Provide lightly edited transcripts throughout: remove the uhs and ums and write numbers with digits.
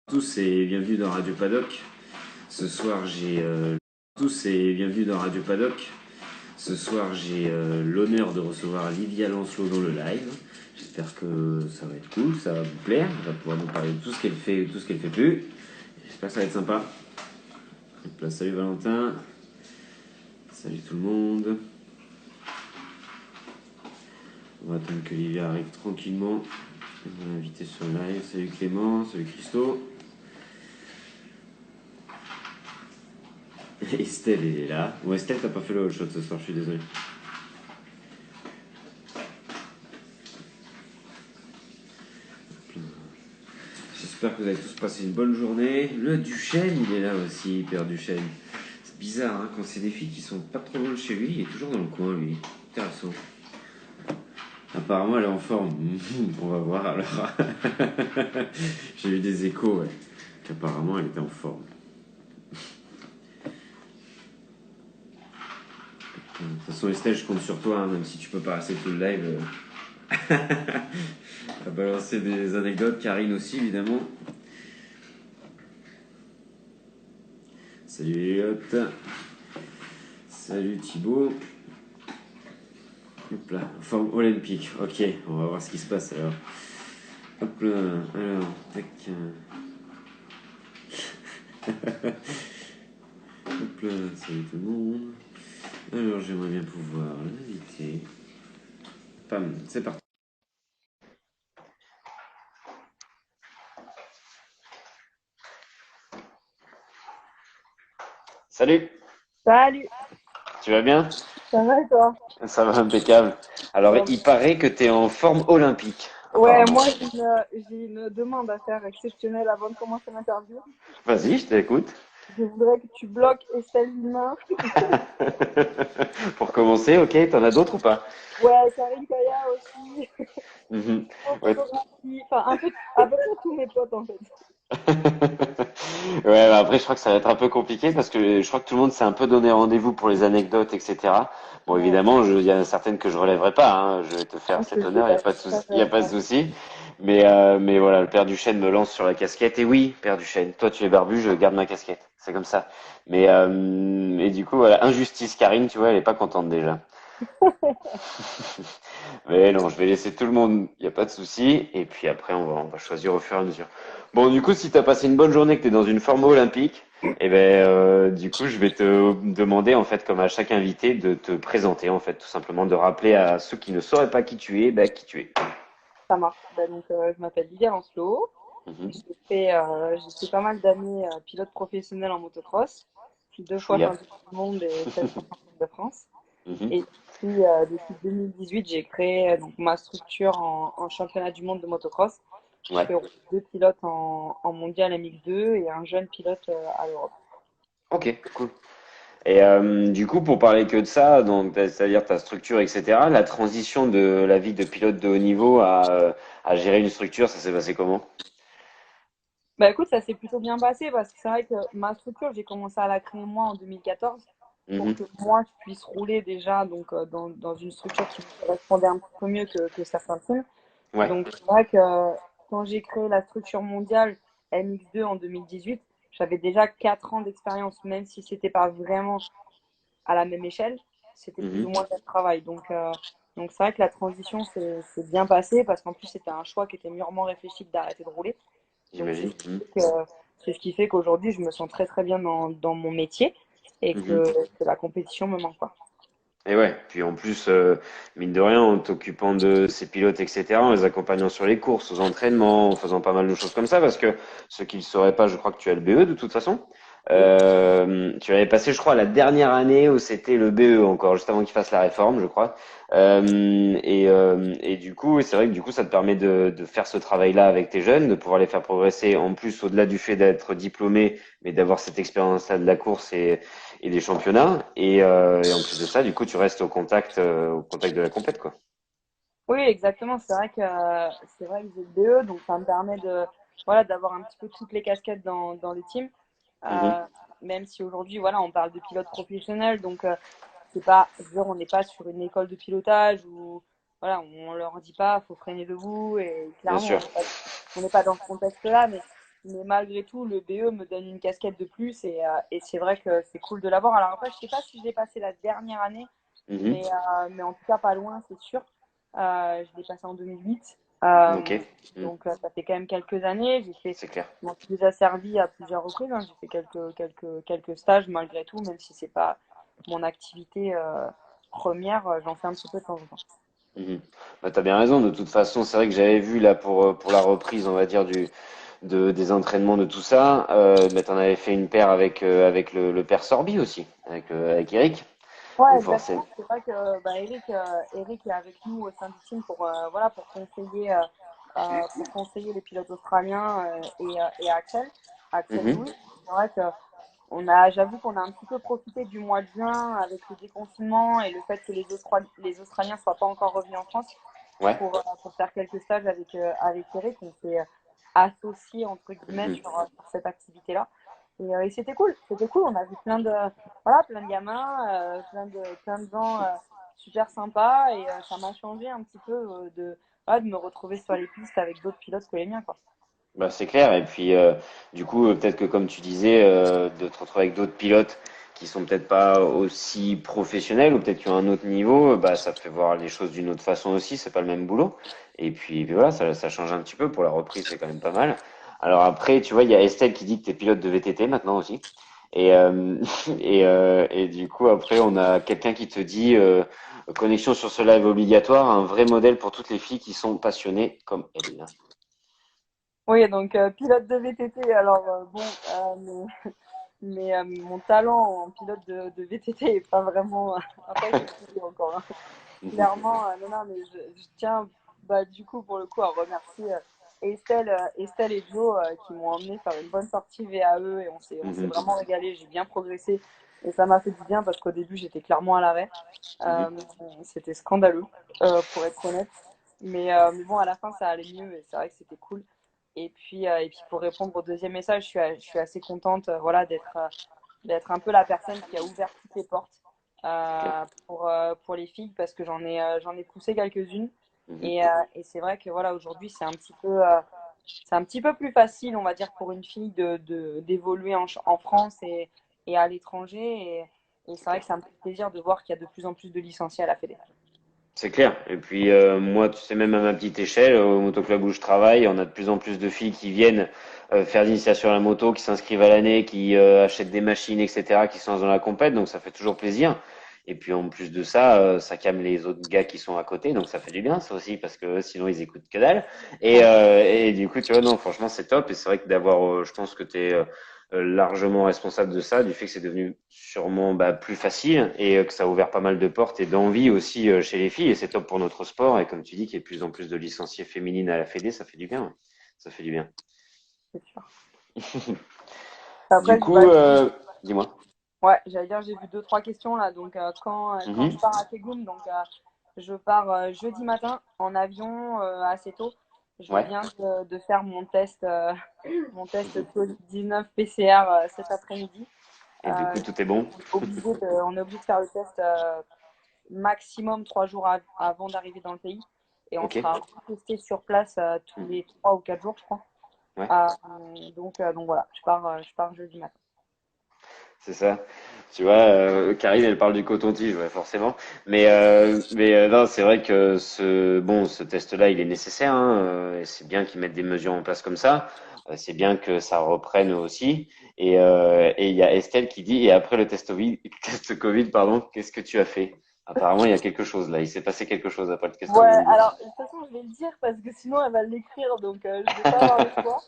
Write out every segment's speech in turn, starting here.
Tous et bienvenue dans Radio Paddock. Ce soir, j'ai tous et bienvenue dans Radio Paddock. Ce soir, j'ai l'honneur de recevoir Livia Lancelot dans le live. J'espère que ça va être cool, ça va vous plaire. Elle va pouvoir nous parler de tout ce qu'elle fait et tout ce qu'elle fait plus. J'espère que ça va être sympa. Hop là, salut Valentin. Salut tout le monde. On va attendre que Livia arrive tranquillement. On va l'inviter sur le live. Salut Clément, salut Christo. Estelle est là. Bon, Estelle, t'as pas fait le all shot ce soir, je suis désolé. J'espère que vous avez tous passé une bonne journée. Le Duchesne, il est là aussi, Père Duchesne. C'est bizarre, hein, quand c'est des filles qui sont pas trop loin de chez lui, il est toujours dans le coin, lui. Intéressant. Apparemment, elle est en forme. On va voir alors. J'ai eu des échos, ouais. Qu'apparemment, elle était en forme. De toute façon, Estelle, je compte sur toi, hein, même si tu peux pas rester tout le live. À balancer des anecdotes. Karine aussi, évidemment. Salut Elliot. Salut Thibaut. Hop là, forme olympique. Ok, on va voir ce qui se passe alors. Hop là, alors, tac. Hop là, salut tout le monde. Alors, j'aimerais bien pouvoir l'inviter. Pam, c'est parti. Salut, Salut, tu vas bien? ça va et toi? Ça va impeccable. Alors, Ça va. il paraît que tu es en forme olympique, Ouais, apparemment. moi j'ai une demande à faire exceptionnelle avant de commencer l'interview. Vas-y, je t'écoute. Je voudrais que tu bloques Estelle Lima. Pour commencer, ok, t'en as d'autres ou pas? Ouais, Karine Kaya aussi. Mhm. Pour Ouais. photographie. Enfin, un peu, à peu près tous mes potes en fait. Ouais, bah après, je crois que ça va être un peu compliqué parce que je crois que tout le monde s'est un peu donné rendez-vous pour les anecdotes, etc. Bon, Ouais, évidemment, il y en a certaines que je relèverai pas, hein. Je vais te faire je cet te jure, honneur, il n'y a pas de ça, souci, il y a pas de souci. Mais voilà, le père Duchesne me lance sur la casquette. Et oui, père Duchesne, toi tu es barbu, je garde ma casquette. C'est comme ça. Et du coup, voilà, injustice, Karine, tu vois, elle est pas contente déjà. Mais non, je vais laisser tout le monde, il n'y a pas de souci. Et puis après, on va choisir au fur et à mesure. Bon, du coup, si tu as passé une bonne journée, que tu es dans une forme olympique, du coup, je vais te demander, en fait, comme à chaque invité, de te présenter, en fait, tout simplement, de rappeler à ceux qui ne sauraient pas qui tu es, qui tu es. ça marche. Bah, donc, je m'appelle Lydia Lancelot. Mhm. J'ai fait pas mal d'années pilote professionnel en motocross. Je suis deux fois Chouïa. championne du monde et 7 fois championne de France. Mhm. Et depuis 2018, j'ai créé donc ma structure en championnat du monde de motocross. Je Ouais. fais deux pilotes en mondial MX2 et un jeune pilote à l'Europe. Ok, cool. Et du coup, pour parler que de ça, donc c'est-à-dire ta structure, etc., la transition de la vie de pilote de haut niveau à gérer une structure, ça s'est passé comment? Bah écoute, ça s'est plutôt bien passé parce que c'est vrai que ma structure, j'ai commencé à la créer moi en 2014 pour Mhm. que moi je puisse rouler déjà donc dans une structure qui me correspondait un petit peu mieux que certains teams. Ouais, Donc, c'est vrai que quand j'ai créé la structure mondiale MX2 en 2018, j'avais déjà 4 ans d'expérience, même si c'était pas vraiment à la même échelle, c'était plus ou mhm. moins le même travail. Donc c'est vrai que la transition s'est bien passée parce qu'en plus, c'était un choix qui était mûrement réfléchi d'arrêter de rouler. Donc, J'imagine. Mhm. c'est ce qui fait qu'aujourd'hui, je me sens très très bien dans mon métier et Mhm. que la compétition me manque pas. Et ouais, puis en plus, mine de rien, en t'occupant de ces pilotes, etc., en les accompagnant sur les courses, aux entraînements, en faisant pas mal de choses comme ça, parce que ceux qui ne le sauraient pas, je crois que tu as le BE de toute façon. Oui. Tu avais passé, je crois, la dernière année où c'était le BE encore, juste avant qu'il fasse la réforme, je crois. Et du coup, c'est vrai que du coup, ça te permet de faire ce travail-là avec tes jeunes, de pouvoir les faire progresser, en plus, au-delà du fait d'être diplômé, mais d'avoir cette expérience-là de la course et des championnats. Et en plus de ça, du coup, tu restes au contact de la compète, quoi. Oui, exactement. C'est vrai que j'ai le BE, donc ça me permet de voilà d'avoir un petit peu toutes les casquettes dans le team. Mhm. Euh, Même si aujourd'hui voilà on parle de pilote professionnel, donc c'est pas je veux dire, on n'est pas sur une école de pilotage où voilà on leur dit pas faut freiner debout et Bien clairement sûr. on n'est pas dans ce contexte-là, mais mais malgré tout, le BE me donne une casquette de plus et c'est vrai que c'est cool de l'avoir. Alors après, je sais pas si je l'ai passé la dernière année, Mhm. mais en tout cas pas loin, c'est sûr. Je l'ai passé en 2008. Ok. Mhm. Donc ça fait quand même quelques années. C'est clair. Je m'en suis déjà servi à plusieurs reprises, hein. J'ai fait quelques stages malgré tout, même si c'est pas mon activité première, j'en fais un petit peu de temps en temps. Mhm. Bah, t'as bien raison. De toute façon, c'est vrai que j'avais vu là pour la reprise, on va dire des entraînements de tout ça. Bah, t'en avais fait une paire avec le père Sorbi aussi, avec Eric. Ouais, Donc forcément. exactement. C'est vrai que bah, Eric est avec nous au sein du team pour, voilà, pour conseiller les pilotes australiens et Axel Mhm. Louis. C'est vrai que j'avoue qu'on a un petit peu profité du mois de juin avec le déconfinement et le fait que les Australiens soient pas encore revenus en France Ouais. pour faire quelques stages avec Eric. On s'est associés entre guillemets Mhm. sur cette activité-là. Et c'était cool. On a vu plein de gamins, plein de gens super sympas et ça m'a changé un petit peu voilà, de me retrouver sur les pistes avec d'autres pilotes que les miens, quoi. Bah, c'est clair. Et puis, du coup, peut-être que comme tu disais, de te retrouver avec d'autres pilotes qui sont peut-être pas aussi professionnels ou peut-être qui ont un autre niveau, bah, ça te fait voir les choses d'une autre façon aussi. C'est pas le même boulot. Et puis voilà, ça change un petit peu. Pour la reprise, c'est quand même pas mal. Alors après, tu vois, il y a Estelle qui dit que tu es pilote de VTT maintenant aussi. Et, et du coup, après, on a quelqu'un qui te dit connexion sur ce live obligatoire, un vrai modèle pour toutes les filles qui sont passionnées comme elle. Oui, donc pilote de VTT, alors bon, mon là en pilote de VTT n'est pas vraiment un pas exclusif encore, hein. Clairement, non, non, mais je tiens bah, du coup pour le coup à remercier Estelle et Joe qui m'ont emmené faire une bonne sortie VAE et on s'est Mhm, vraiment régalé, j'ai bien progressé et ça m'a fait du bien parce qu'au début j'étais clairement à l'arrêt. mhm. Euh, C'était scandaleux pour être honnête, mais bon à la fin ça allait mieux et c'est vrai que c'était cool. Et puis pour répondre au deuxième message, je suis assez contente voilà, d'être un peu la personne qui a ouvert toutes les portes C'est clair. pour les filles parce que j'en ai poussé quelques-unes. Mhm. Et c'est vrai que voilà, aujourd'hui, c'est un petit peu plus facile, on va dire, pour une fille d'évoluer en France et à l'étranger. Et C'est c'est vrai clair. que ça me fait plaisir de voir qu'il y a de plus en plus de licenciés à la Fédé. C'est clair. Et puis moi, tu sais, même à ma petite échelle, au motoclub où je travaille, on a de plus en plus de filles qui viennent faire l'initiation à la moto, qui s'inscrivent à l'année, qui achètent des machines, etc., qui sont dans la compète, donc ça fait toujours plaisir. Et puis en plus de ça, ça calme les autres gars qui sont à côté, donc ça fait du bien ça aussi, parce que sinon ils écoutent que dalle. Ouais, Et du coup, tu vois, non, franchement, c'est top. Et c'est vrai que d'avoir, je pense que tu es largement responsable de ça, du fait que c'est devenu sûrement bah, plus facile et que ça a ouvert pas mal de portes et d'envie aussi chez les filles. Et c'est top pour notre sport. Et comme tu dis, qu'il y ait de plus en plus de licenciés féminines à la Fédé, ça fait du bien. Ça fait du bien. c'est sûr. Du Après, coup, dis-moi. ouais, j'allais dire, j'ai vu deux, trois questions là. Donc, quand je Mhm. pars à Tegoum, donc je pars jeudi matin en avion assez tôt. Je Ouais. viens de faire mon test Covid-19 PCR cet après-midi. Et du coup, tout est bon. On est obligé de faire le test maximum 3 jours avant d'arriver dans le pays. Et on Ok. sera testé sur place tous Mhm. les 3 ou 4 jours, je crois. Ouais. Donc voilà, je pars jeudi matin. C'est ça. Tu vois, Karine, elle parle du coton-tige, ouais, forcément. Mais non, c'est vrai que ce test-là, il est nécessaire, hein, et c'est bien qu'ils mettent des mesures en place comme ça. C'est bien que ça reprenne aussi. Et il y a Estelle qui dit, et après le test Covid, pardon, qu'est-ce que tu as fait? Apparemment, il y a quelque chose là. Il s'est passé quelque chose après le test Ouais, Covid. alors de toute façon, je vais le dire parce que sinon elle va l'écrire, donc je vais pas avoir le choix.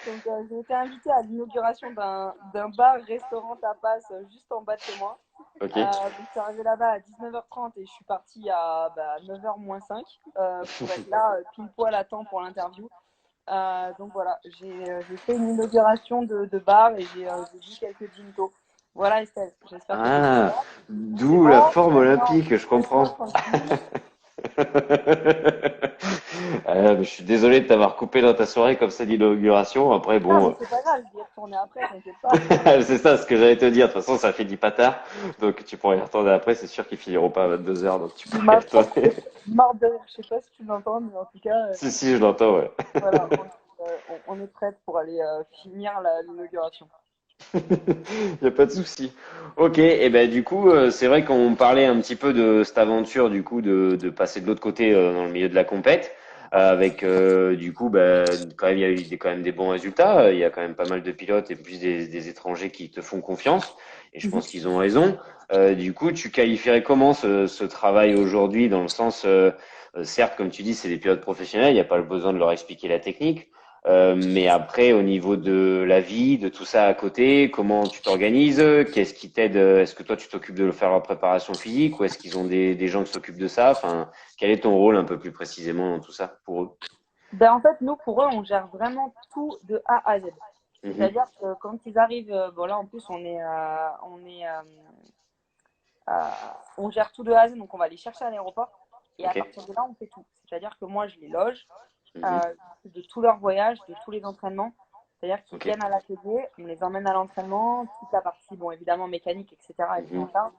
Donc j'ai été invitée à l'inauguration d'un bar-restaurant tapas juste en bas de chez moi. Ok. Donc je suis arrivée là-bas à 19h30 et je suis partie à 9h moins 5 pour être là pile poil à temps pour l'interview. Donc voilà, j'ai fait une inauguration de bar et j'ai bu quelques gintos. Voilà Estelle, j'espère que tu es Ah, contente. C'est d'où la bon, forme maintenant olympique, je laisse-moi comprends. tranquille. Mais je suis désolé de t'avoir coupé dans ta soirée comme ça d'inauguration. Après, Non, mais bon, c'est pas grave, je vais y retourner après, t'inquiète pas. c'est ça ce que j'allais te dire. De toute façon, ça fait du patard. Donc, tu pourras y retourner après. C'est sûr qu'ils finiront pas à 22h. Donc, tu pourras y Ma prof retourner. est morte de rire, je sais pas si tu l'entends, mais en tout cas, Si, si, je l'entends, ouais. voilà, on est prête pour aller finir l'inauguration. Il n'y a pas de souci. Ok, et ben du coup, c'est vrai qu'on parlait un petit peu de cette aventure, du coup, de passer de l'autre côté dans le milieu de la compète, avec du coup, quand même, il y a eu quand même des bons résultats. Il y a quand même pas mal de pilotes et plus des étrangers qui te font confiance, et je pense qu'ils ont raison. Du coup, tu qualifierais comment ce travail aujourd'hui, dans le sens, certes, comme tu dis, c'est des pilotes professionnels, il n'y a pas le besoin de leur expliquer la technique. Mais après, au niveau de la vie, de tout ça à côté, comment tu t'organises? Qu'est-ce qui t'aide? Est-ce que toi, tu t'occupes de faire leur préparation physique ou est-ce qu'ils ont des gens qui s'occupent de ça? Enfin, quel est ton rôle un peu plus précisément dans tout ça pour eux? Ben, en fait, nous, pour eux, on gère vraiment tout de A à Z. Mhm. C'est-à-dire que quand ils arrivent, bon là en plus euh, on gère tout de A à Z, donc on va les chercher à l'aéroport et à Ok. partir de là, on fait tout. C'est-à-dire que moi, je les loge Mhm. de tout leur voyage, de tous les entraînements. C'est-à-dire qu'ils Ok. viennent à l'atelier, on les emmène à l'entraînement, toute la partie, bon évidemment mécanique, etc. Elle Mhm. prend en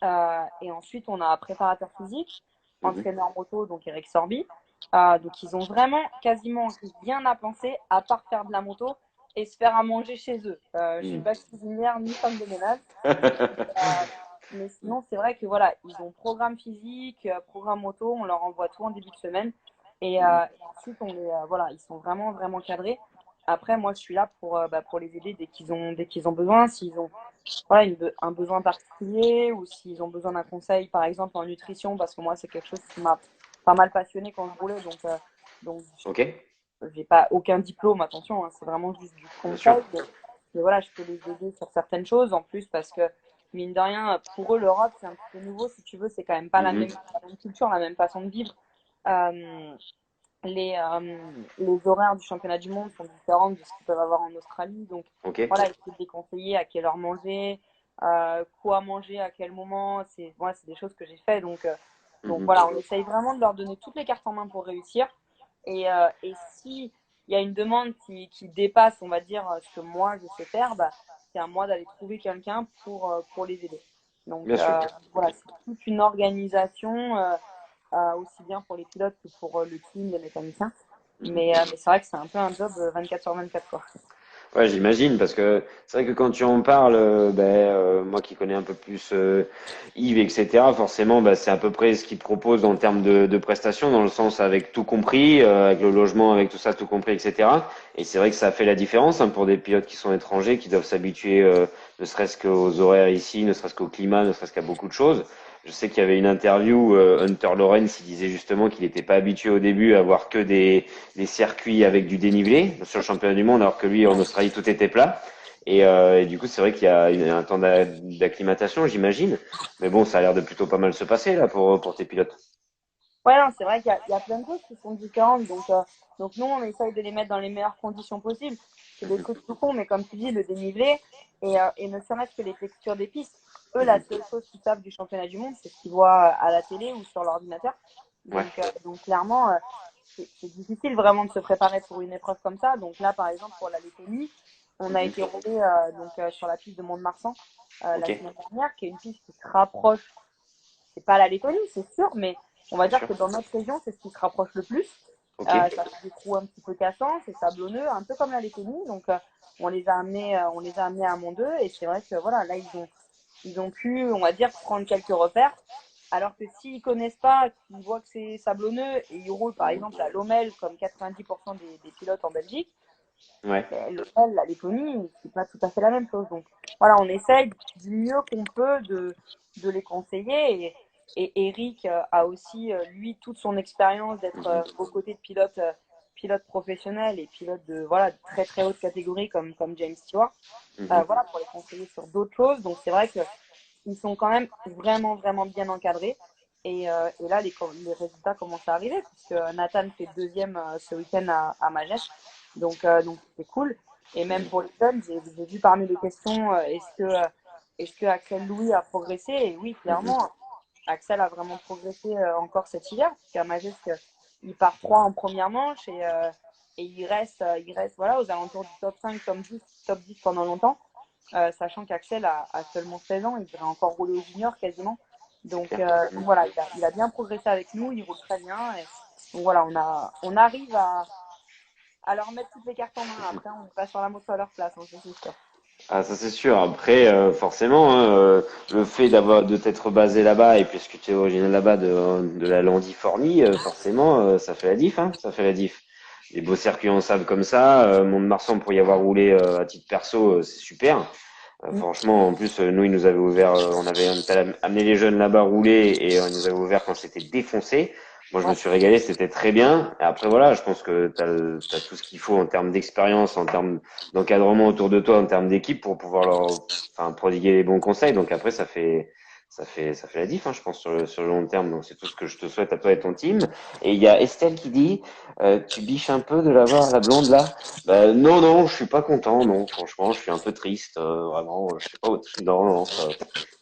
charge. Et ensuite, on a un préparateur physique, Mhm. entraîneur moto, donc Eric Sorby. Donc, ils ont vraiment quasiment rien à penser à part faire de la moto et se faire à manger chez eux. Je suis Mhm. pas cuisinière ni femme de ménage. Mais sinon, c'est vrai que voilà, ils ont programme physique, programme moto, on leur envoie tout en début de semaine. Mhm. Et ensuite, voilà, ils sont vraiment, vraiment cadrés. Après, moi, je suis là pour les aider dès qu'ils ont besoin. S'ils ont voilà, un besoin particulier ou s'ils ont besoin d'un conseil, par exemple en nutrition, parce que moi, c'est quelque chose qui m'a pas mal passionné quand je roulais. Donc Ok, j'ai pas aucun diplôme, attention, hein, c'est vraiment juste du bien sûr. conseil. Mais voilà, je peux les aider sur certaines choses en plus parce que, mine de rien, pour eux, l'Europe, c'est un petit peu nouveau, si tu veux, c'est quand même pas Mhm. la même culture, la même façon de vivre. Euh, les horaires du championnat du monde sont différents de ce qu'ils peuvent avoir en Australie. Donc, Ok. voilà, essayer de les conseiller à quelle heure manger, quoi manger, à quel moment. C'est des choses que j'ai fait. Donc Mhm. voilà, on essaye vraiment de leur donner toutes les cartes en main pour réussir. Et si il y a une demande qui dépasse, on va dire, ce que moi je sais faire, bah, c'est à moi d'aller trouver quelqu'un pour les aider. Donc Bien sûr. voilà, Ok. c'est toute une organisation, aussi bien pour les pilotes que pour le team, les mécaniciens. Mhm. Mais c'est vrai que c'est un peu un job 24 sur 24, quoi. Ouais, j'imagine, parce que c'est vrai que quand tu en parles, moi qui connais un peu plus Yves, etc., forcément, c'est à peu près ce qu'il propose en termes de prestations, dans le sens avec tout compris, avec le logement, avec tout ça, tout compris, etc. Et c'est vrai que ça fait la différence hein, pour des pilotes qui sont étrangers, qui doivent s'habituer, ne serait-ce qu'aux horaires ici, ne serait-ce qu'au climat, ne serait-ce qu'à beaucoup de choses. Je sais qu'il y avait une interview où Hunter Lawrence, il disait justement qu'il n'était pas habitué au début à voir que des circuits avec du dénivelé sur le championnat du monde, alors que lui, en Australie, tout était plat. Et du coup, c'est vrai qu'il y a un temps d'acclimatation, j'imagine. Mais bon, ça a l'air de plutôt pas mal se passer là pour tes pilotes. Ouais, non, c'est vrai qu'il y a plein de choses qui sont différentes. Donc nous, on essaye de les mettre dans les meilleures conditions possibles. C'est des Mhm, trucs tout cons, mais comme tu dis, le dénivelé et ne serait-ce que les textures des pistes. Eux, la mhm. seule chose qu'ils savent du championnat du monde, c'est ce qu'ils voient à la télé ou sur l'ordinateur. Ouais. Donc clairement, c'est difficile vraiment de se préparer pour une épreuve comme ça. Donc là, par exemple, pour la Lettonie, on a Mhm. été roulé sur la piste de Mont-de-Marsan Ok, la semaine dernière, qui est une piste qui se rapproche. C'est pas la Lettonie, c'est sûr, mais on va bien dire sûr. que dans notre région, c'est ce qui se rapproche le plus. Ok. Ça fait des trous un petit peu cassants, c'est sablonneux, un peu comme la Lettonie. Donc on les a amenés à Mont 2 et c'est vrai que voilà, là ils ont pu, on va dire, prendre quelques repères. Alors que s'ils connaissent pas, qu'ils voient que c'est sablonneux et ils roulent par Mhm. exemple à Lommel comme 90% des pilotes en Belgique, Ouais. ben, Lommel, la Lettonie, c'est pas tout à fait la même chose. Donc voilà, on essaye du mieux qu'on peut de les conseiller. Et Eric a aussi, lui, toute son expérience d'être Mhm. aux côtés de pilotes professionnels et pilotes de, voilà, de très très haute catégorie comme James Stewart, Mhm. voilà, pour les conseiller sur d'autres choses. Donc c'est vrai que ils sont quand même vraiment, vraiment bien encadrés. Et là, les résultats commencent à arriver, puisque Nathan fait deuxième ce week-end à Magèche. Donc c'est cool. Et même pour les jeunes, j'ai vu parmi les questions, est-ce que Axel Louis a progressé? Et oui, Mhm. clairement, Axel a vraiment progressé encore cet hiver, puisqu'à Magèche, il part 3 en première manche et il reste voilà, aux alentours du top 5, top 10 pendant longtemps. Sachant qu'Axel a seulement 16 ans, il devrait encore rouler aux juniors quasiment. C'est clair. Donc voilà, il a bien progressé avec nous, il roule très bien. Donc voilà, on arrive à leur mettre toutes les cartes en main. Après, on passe sur la moto à leur place, hein, ça, c'est sûr. Ah, ça c'est sûr. Après, forcément, hein, le fait de t'être basé là-bas et puisque tu es originaire là-bas de la Landifornie, forcément, ça fait la diff, hein, ça fait la diff. Des beaux circuits en sable comme ça, Mont-de-Marsan pour y avoir roulé à titre perso, c'est super. Mm. Franchement, en plus, nous, ils nous avaient ouvert, on avait amené les jeunes là-bas rouler et ils nous avaient ouvert quand c'était défoncé. Moi, je me Ouais. suis régalé, c'était très bien. Et après, voilà, je pense que t'as tout ce qu'il faut en termes d'expérience, en termes d'encadrement autour de toi, en termes d'équipe pour pouvoir enfin, prodiguer les bons conseils. Donc après, ça fait la diff, hein, je pense, sur le long terme. Donc c'est tout ce que je te souhaite à toi et ton team. Et il y a Estelle qui dit, tu biches un peu de l'avoir, la blonde là. Bah, non, non, je suis pas content, non, franchement, je suis un peu triste, vraiment, je sais pas où, non, non,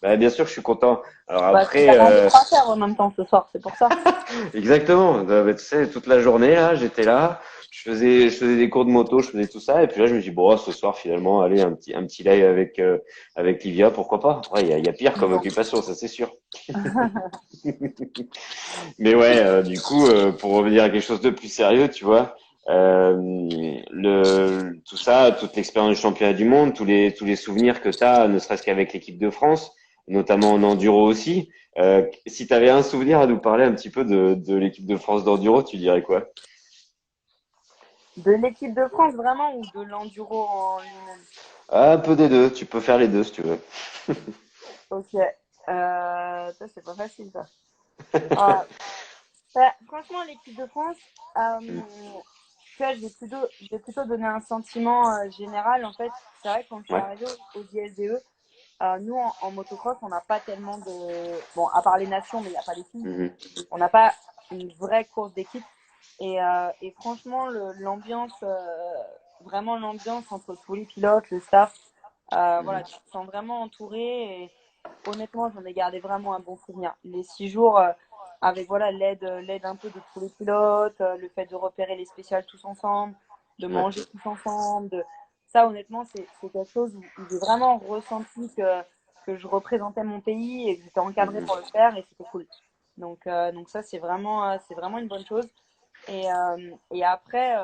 bah, bien sûr, je suis content. Alors Bah, c'est que après, t'avais un débat à faire en même temps ce soir, c'est pour ça. exactement, bah, tu sais, toute la journée, là, j'étais là, je faisais des cours de moto, je faisais tout ça, et puis là, je me dis, bon, ce soir, finalement, allez, un petit live avec Livia, pourquoi pas? Ouais, il y a pire comme Bon. occupation, ça, c'est sûr. Mais ouais, du coup, pour revenir à quelque chose de plus sérieux, tu vois, tout ça, toute l'expérience du championnat du monde, tous les souvenirs que tu as, ne serait-ce qu'avec l'équipe de France, notamment en enduro aussi. Si tu avais un souvenir à nous parler un petit peu de l'équipe de France d'enduro, tu dirais quoi? De l'équipe de France, vraiment, ou de l'enduro en lui-même? Un peu des deux, tu peux faire les deux si tu veux. Ok. Ça, c'est pas facile, ça. Ah, bah, franchement, l'équipe de France, tu vois, je vais plutôt donner un sentiment général. En fait, c'est vrai que quand je suis Ouais. arrivée au ISDE, nous, en motocross, on n'a pas tellement de. Bon, à part les nations, mais il n'y a pas les filles. Mhm. On n'a pas une vraie course d'équipe. Et franchement, l'ambiance, vraiment l'ambiance entre tous les pilotes, le staff, Mhm. voilà, tu te sens vraiment entouré. Et honnêtement, j'en ai gardé vraiment un bon souvenir. Les 6 jours, avec voilà l'aide un peu de tous les pilotes, le fait de repérer les spéciales tous ensemble, de Ouais. manger tous ensemble, ça honnêtement, c'est quelque chose où j'ai vraiment ressenti que je représentais mon pays et que j'étais encadrée Mhm. pour le faire et c'était cool. Donc ça, c'est vraiment une bonne chose. Et après,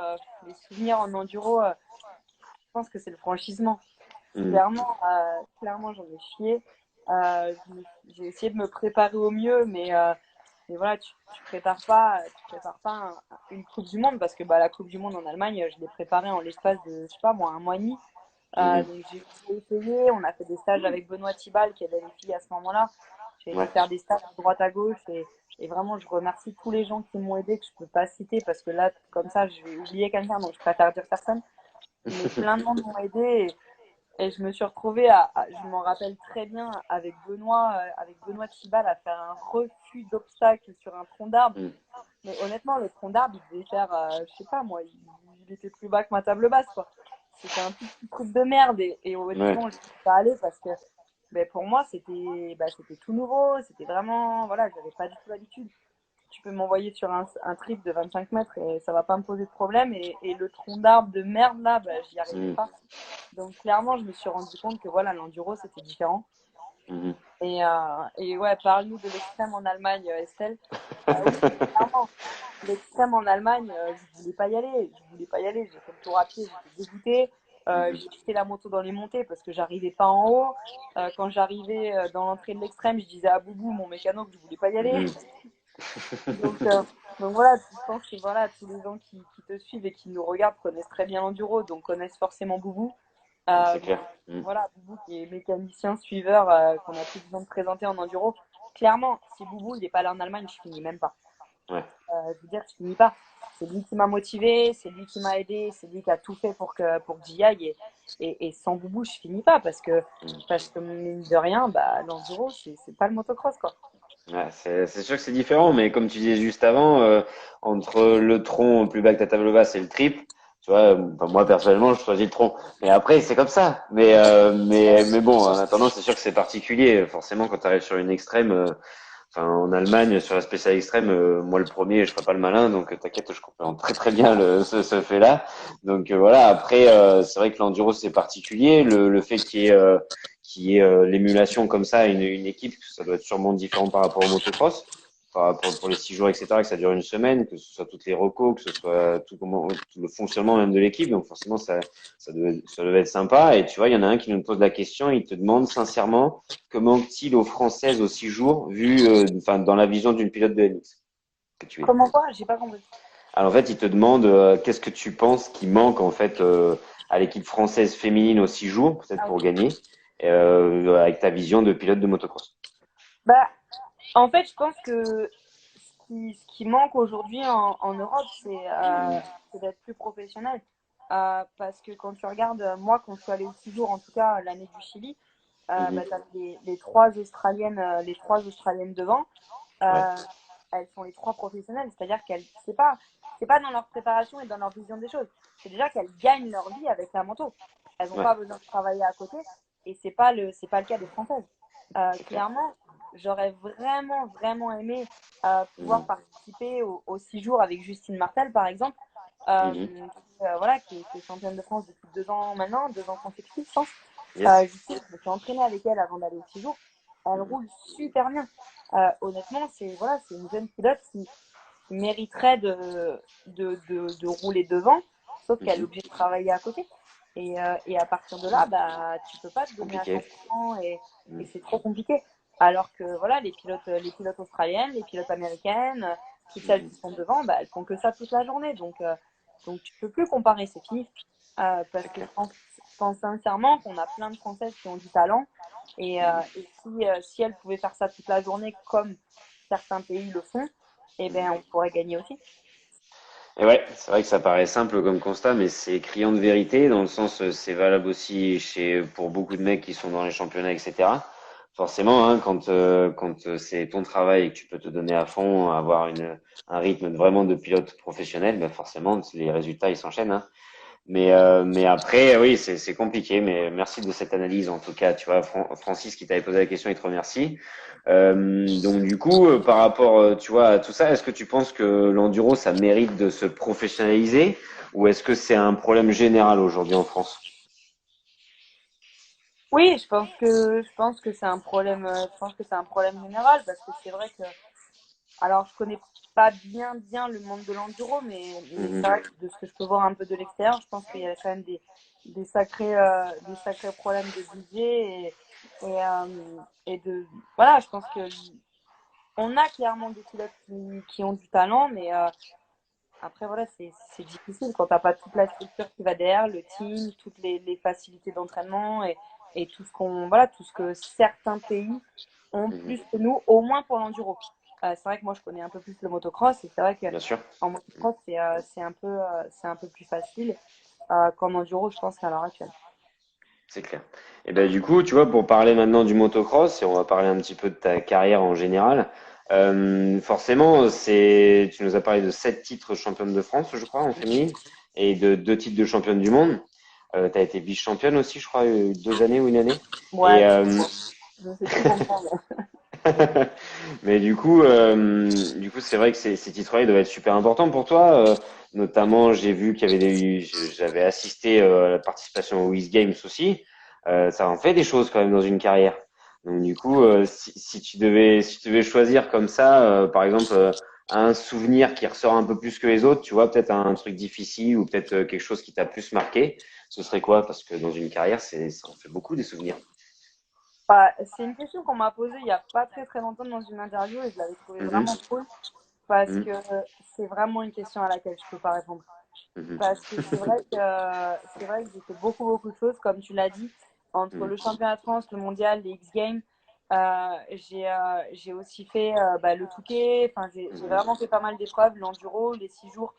les souvenirs en enduro, je pense que c'est le franchissement. Mhm. Clairement, j'en ai chié. J'ai essayé de me préparer au mieux, mais voilà, tu prépares pas une Coupe du Monde parce que bah, la Coupe du Monde en Allemagne, je l'ai préparée en l'espace de, je sais pas moi, un mois et demi. Mhm. Donc j'ai essayé, on a fait des stages avec Benoît Thibal qui aidait les filles à ce moment-là. J'ai été Ouais. faire des stages à droite à gauche et vraiment je remercie tous les gens qui m'ont aidé que je peux pas citer parce que là comme ça je vais oublier quelqu'un donc je préfère dire personne. Mais plein de monde m'ont aidé et je me suis retrouvée je m'en rappelle très bien avec Benoît Thibal à faire un refus d'obstacle sur un tronc d'arbre. Mhm. Mais honnêtement, le tronc d'arbre, il devait faire, je sais pas moi, il était plus bas que ma table basse, quoi. C'était un tout petit truc de merde et Ouais. honnêtement, je suis pas allée parce que ben, pour moi, c'était tout nouveau, c'était vraiment, voilà, j'avais pas du tout l'habitude. Tu peux m'envoyer sur un trip de 25 mètres et ça va pas me poser de problème. Et le tronc d'arbre de merde là, ben, j'y arrivais Mhm. pas. Donc clairement, je me suis rendu compte que voilà, l'enduro, c'était différent. Mhm. Et ouais, parle-nous de l'extrême en Allemagne, Estelle. Oui, clairement. L'extrême en Allemagne, je voulais pas y aller. Je voulais pas y aller. J'ai fait le tour à pied, j'étais dégoûtée. Mhm. J'ai quitté la moto dans les montées parce que j'arrivais pas en haut. Quand j'arrivais dans l'entrée de l'extrême, je disais à Boubou, mon mécano, que je voulais pas y aller. Mhm. Donc, euh, donc voilà, je pense que voilà, tous les gens qui te suivent et qui nous regardent connaissent très bien l'enduro, donc connaissent forcément Boubou. C'est Euh, clair. Mhm. voilà, Boubou qui est mécanicien suiveur, qu'on a plus besoin de présenter en enduro. Clairement, si Boubou il n'est pas là en Allemagne, je finis même pas. Ouais. Je veux dire, je finis pas. C'est lui qui m'a motivé, c'est lui qui m'a aidé, c'est lui qui a tout fait pour que j'y aille. Et sans Boubou, je finis pas parce que mine de rien, bah, l'enduro, c'est pas le motocross, quoi. Ouais, c'est sûr que c'est différent, mais comme tu disais juste avant, entre le tronc plus bas que ta table basse et le trip, tu vois, enfin, moi personnellement, je choisis le tronc. Mais après, c'est comme ça. Mais bon, en attendant, c'est sûr que c'est particulier. Forcément, quand tu arrives sur une extrême, enfin, en Allemagne, sur la spéciale extrême, moi le premier, je ferai pas le malin, donc t'inquiète, je comprends très très bien ce fait-là. Donc voilà. Après, c'est vrai que l'enduro c'est particulier. Le fait qu'il y ait l'émulation comme ça, une équipe, ça doit être sûrement différent par rapport au motocross. pour les 6 jours, etc., que ça dure une semaine, que ce soit toutes les recos, que ce soit tout le fonctionnement même de l'équipe. Donc forcément, ça devait être sympa. Et tu vois, il y en a un qui nous pose la question, il te demande sincèrement que manque-t-il aux Françaises aux 6 jours, enfin, dans la vision d'une pilote de NX que tu es. Comment quoi? J'ai pas compris. Alors en fait, il te demande qu'est-ce que tu penses qui manque en fait à l'équipe française féminine aux 6 jours, peut-être Ah pour oui. gagner, avec ta vision de pilote de motocross. Bah, en fait, je pense que ce qui manque aujourd'hui en Europe, c'est d'être plus professionnel. Parce que quand tu regardes, moi, quand je suis allée au 6 jours, en tout cas l'année du Chili, bah, Mhm. t'as les trois Australiennes devant. Ouais, Euh, elles sont les trois professionnelles, c'est-à-dire qu'elles, c'est pas dans leur préparation et dans leur vision des choses. C'est déjà qu'elles gagnent leur vie avec la moto. Elles n'ont ouais, pas besoin de travailler à côté, et c'est pas le cas des Françaises. c'est clair. Clairement, j'aurais vraiment, vraiment aimé pouvoir Mhm. participer aux 6 jours avec Justine Martel, par exemple, Mhm. voilà, qui est championne de France depuis 2 ans maintenant, 2 ans consécutifs, je pense. Yes. Justine, je me suis entraînée avec elle avant d'aller aux 6 jours. Elle Mhm. roule super bien. Honnêtement, c'est une jeune pilote qui mériterait de rouler devant, sauf qu'elle est Mhm. obligée de travailler à côté. Et à partir de là, bah, tu peux pas te C'est donner à compliqué. 100% et Mhm. c'est trop compliqué. Alors que voilà, les pilotes australiennes, les pilotes américaines, toutes celles Mhm. qui sont devant, bah, elles font que ça toute la journée. Donc tu peux plus comparer, c'est fini. Parce C'est que clair. je pense sincèrement qu'on a plein de Françaises qui ont du talent. Et si elles pouvaient faire ça toute la journée comme certains pays le font, eh ben, on pourrait gagner aussi. Et ouais, c'est vrai que ça paraît simple comme constat, mais c'est criant de vérité, dans le sens, c'est valable aussi pour beaucoup de mecs qui sont dans les championnats, etc. Forcément, hein, quand c'est ton travail et que tu peux te donner à fond, avoir un rythme vraiment de pilote professionnel, ben forcément, les résultats, ils s'enchaînent, hein. Mais après, oui, c'est compliqué. Mais merci de cette analyse, en tout cas. Tu vois, Francis qui t'avait posé la question, il te remercie. Donc du coup, par rapport, tu vois, à tout ça, est-ce que tu penses que l'enduro, ça mérite de se professionnaliser, ou est-ce que c'est un problème général aujourd'hui en France? Oui, je pense que c'est un problème. Je pense que c'est un problème général parce que c'est vrai que, alors je connais pas bien bien le monde de l'enduro, mais Mhm, c'est vrai que de ce que je peux voir un peu de l'extérieur, je pense qu'il y a quand même des sacrés problèmes de budget et voilà, je pense que on a clairement des pilotes qui ont du talent, mais après, voilà, c'est difficile quand t'as pas toute la structure qui va derrière, le team, toutes les facilités d'entraînement et tout ce que certains pays ont mhm, plus que nous, au moins pour l'enduro. C'est vrai que moi, je connais un peu plus le motocross et c'est vrai que bien sûr, en motocross, c'est un peu plus facile qu'en enduro, je pense, qu'à l'heure actuelle. c'est clair. Et ben du coup, tu vois, pour parler maintenant du motocross, et on va parler un petit peu de ta carrière en général. Forcément, tu nous as parlé de 7 titres championne de France, je crois, en féminine, et de 2 titres de championne du monde. Tu as été vice-championne aussi, je crois, 2 années ou une année. Et Ouais, je ne sais plus comprendre. mais du coup, c'est vrai que ces titres-là, ils doivent être super importants pour toi. Notamment, j'ai vu qu'il y avait j'avais assisté à la participation aux X Games aussi. Ça en fait des choses quand même dans une carrière. Donc du coup, si tu devais choisir comme ça, par exemple, un souvenir qui ressort un peu plus que les autres, tu vois, peut-être un truc difficile ou peut-être quelque chose qui t'a plus marqué, ce serait quoi? Parce que dans une carrière, ça en fait beaucoup des souvenirs. Bah, c'est une question qu'on m'a posée il y a pas très très longtemps dans une interview et je l'avais trouvée Mhm, vraiment cool parce mhm, que c'est vraiment une question à laquelle je peux pas répondre. mhm, Parce que c'est vrai que j'ai fait beaucoup beaucoup de choses, comme tu l'as dit, entre mhm, le championnat de France, le mondial, les X Games. J'ai aussi fait bah, le Touquet. Enfin, j'ai mhm, vraiment fait pas mal d'épreuves, l'enduro, les 6 jours.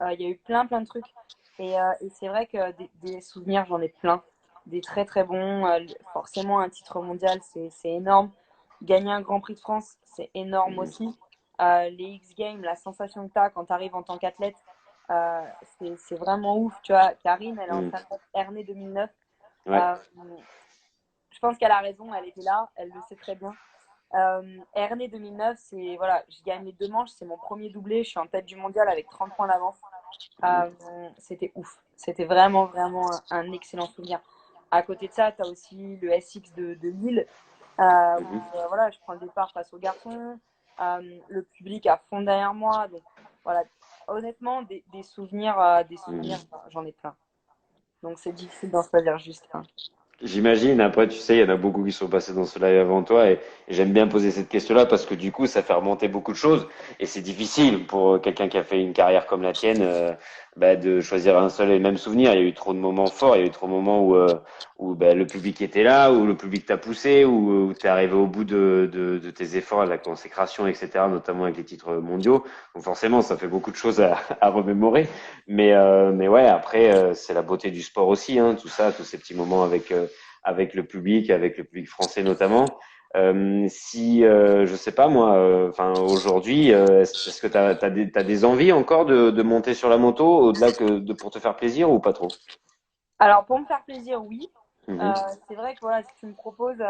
Il y a eu plein plein de trucs. Et c'est vrai que des souvenirs, j'en ai plein. Des très très bons. Forcément, un titre mondial, c'est énorme. Gagner un Grand Prix de France, c'est énorme mhm. aussi. Les X Games, la sensation que tu as quand tu arrives en tant qu'athlète, euh, c'est vraiment ouf. Tu vois, Karine, elle est en Mhm. train de faire Ernée 2009. Ouais. Euh, je pense qu'elle a raison, elle était là, elle le sait très bien. Ernée 2009, c'est voilà, je gagne les 2 manches, c'est mon premier doublé, je suis en tête du mondial avec 30 points d'avance. Mhm. C'était ouf, c'était vraiment vraiment un excellent souvenir. À côté de ça, tu as aussi le SX de Lille, Mhm. où voilà, je prends le départ face aux garçons. le public à fond derrière moi. Donc voilà, honnêtement, des souvenirs, j'en ai plein. Donc c'est difficile d'en choisir juste un. J'imagine, après, tu sais, il y en a beaucoup qui sont passés dans ce live avant toi et j'aime bien poser cette question-là parce que du coup, ça fait remonter beaucoup de choses et c'est difficile pour quelqu'un qui a fait une carrière comme la tienne de choisir un seul et le même souvenir. Il y a eu trop de moments forts, il y a eu trop de moments où le public était là, où le public t'a poussé, où tu es arrivé au bout de tes efforts, à la consécration, etc., notamment avec les titres mondiaux. Donc forcément, ça fait beaucoup de choses à remémorer. Mais ouais, après, c'est la beauté du sport aussi, hein, tout ça, tous ces petits moments avec avec le public français notamment. Si, je sais pas moi, enfin aujourd'hui, est-ce que t'as des envies encore de monter sur la moto au-delà que de pour te faire plaisir ou pas trop? Alors, pour me faire plaisir, oui. Euh, Mhm, c'est vrai que voilà, si tu me proposes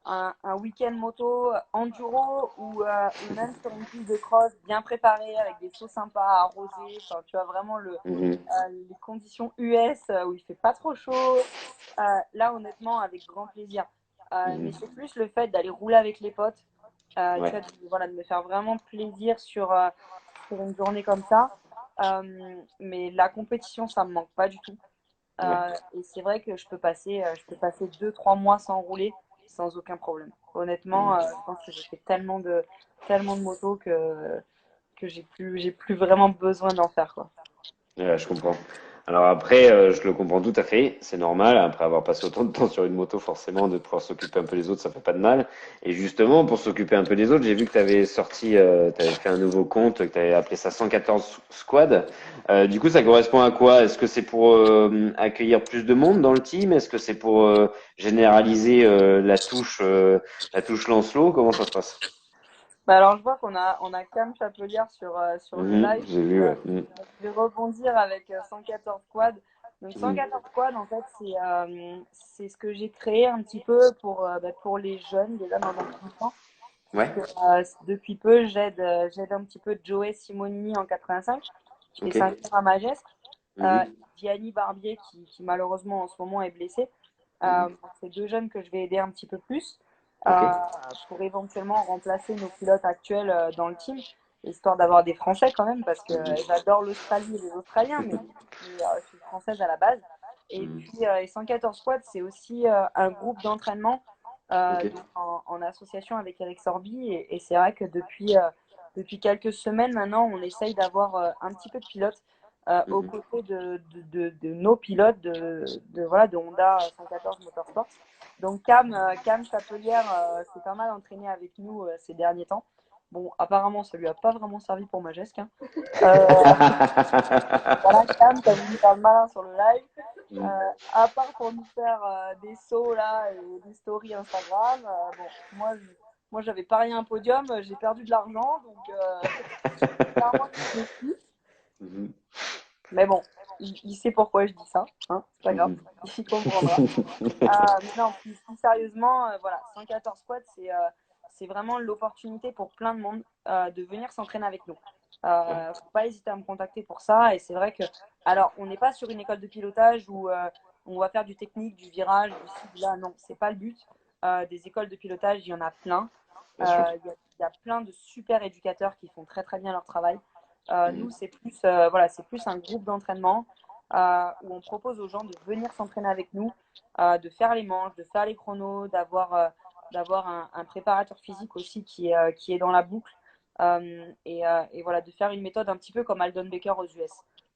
un week-end moto enduro ou même sur une piste de cross bien préparée avec des sauts sympas, arrosés, enfin, tu as vraiment mhm, les conditions US où il fait pas trop chaud. Là, honnêtement, avec grand plaisir. Mais mhm. c'est plus le fait d'aller rouler avec les potes, tu Ouais, vois, voilà, de me faire vraiment plaisir sur une journée comme ça. Mais la compétition, ça me manque pas du tout. ouais. Et c'est vrai que je peux passer 2, 3 mois sans rouler sans aucun problème. Honnêtement, Mhm. je pense que j'ai fait tellement de motos que j'ai plus vraiment besoin d'en faire, quoi. Ouais, je comprends. Alors après, je le comprends tout à fait, c'est normal, après avoir passé autant de temps sur une moto, forcément, de pouvoir s'occuper un peu des autres, ça fait pas de mal. Et justement, pour s'occuper un peu des autres, j'ai vu que tu avais tu avais fait un nouveau compte, que tu avais appelé ça 114 Squad. Du coup, ça correspond à quoi? Est-ce que c'est pour accueillir plus de monde dans le team? Est-ce que c'est pour généraliser la touche Lancelot? Comment ça se passe? Bah alors, je vois qu'on a Cam Chapelière sur le Mhm, live. j'ai vu, ouais. Mhm. Je vais rebondir avec 114 Squad. Donc, Mhm. 114 Squad, en fait, c'est ce que j'ai créé un petit peu pour les jeunes, déjà dans un premier temps. Ouais, Puisque depuis peu, j'aide un petit peu Joey Simonini en 85, qui fait ok. 5 ans à Magesque. Euh, Mhm, Gianni Barbier, qui malheureusement en ce moment est blessé. mhm. C'est deux jeunes que je vais aider un petit peu plus Ok. euh, pour éventuellement remplacer nos pilotes actuels dans le team, histoire d'avoir des Français quand même, parce que j'adore l'Australie et les Australiens, mais je suis française à la base. Et Mhm. puis, les 114 Squad, c'est aussi un groupe d'entraînement Ok. donc en association avec Eric Sorby. Et c'est vrai que depuis quelques semaines maintenant, on essaye d'avoir un petit peu de pilotes aux Mhm. côtés de nos pilotes voilà, de Honda 114 Motorsports. Donc Cam Chapelière s'est pas mal entraîné avec nous ces derniers temps. Bon, apparemment, ça lui a pas vraiment servi pour Majesque, hein. Euh, voilà, Cam, t'as voulu faire le malin sur le live. Mhm. À part pour nous faire des sauts là et des stories Instagram, bon, moi j'avais parié un podium, j'ai perdu de l'argent, donc clairement il me déçu. Mhm. Mais bon, il sait pourquoi je dis ça, hein, c'est pas grave, Mhm. il comprendra. Mais non, plus sérieusement, voilà, 114 squats, c'est vraiment l'opportunité pour plein de monde de venir s'entraîner avec nous. Ouais. Faut pas hésiter à me contacter pour ça. Et c'est vrai que, alors, on n'est pas sur une école de pilotage où on va faire du technique, du virage, du ci, du là. Non, c'est pas le but. Des écoles de pilotage, il y en a plein. Bien sûr. Il y a plein de super éducateurs qui font très très bien leur travail. Nous, Mhm. c'est plus un groupe d'entraînement où on propose aux gens de venir s'entraîner avec nous, de faire les manches, de faire les chronos, d'avoir un préparateur physique aussi qui est dans la boucle. Et voilà, de faire une méthode un petit peu comme Aldon Baker aux US.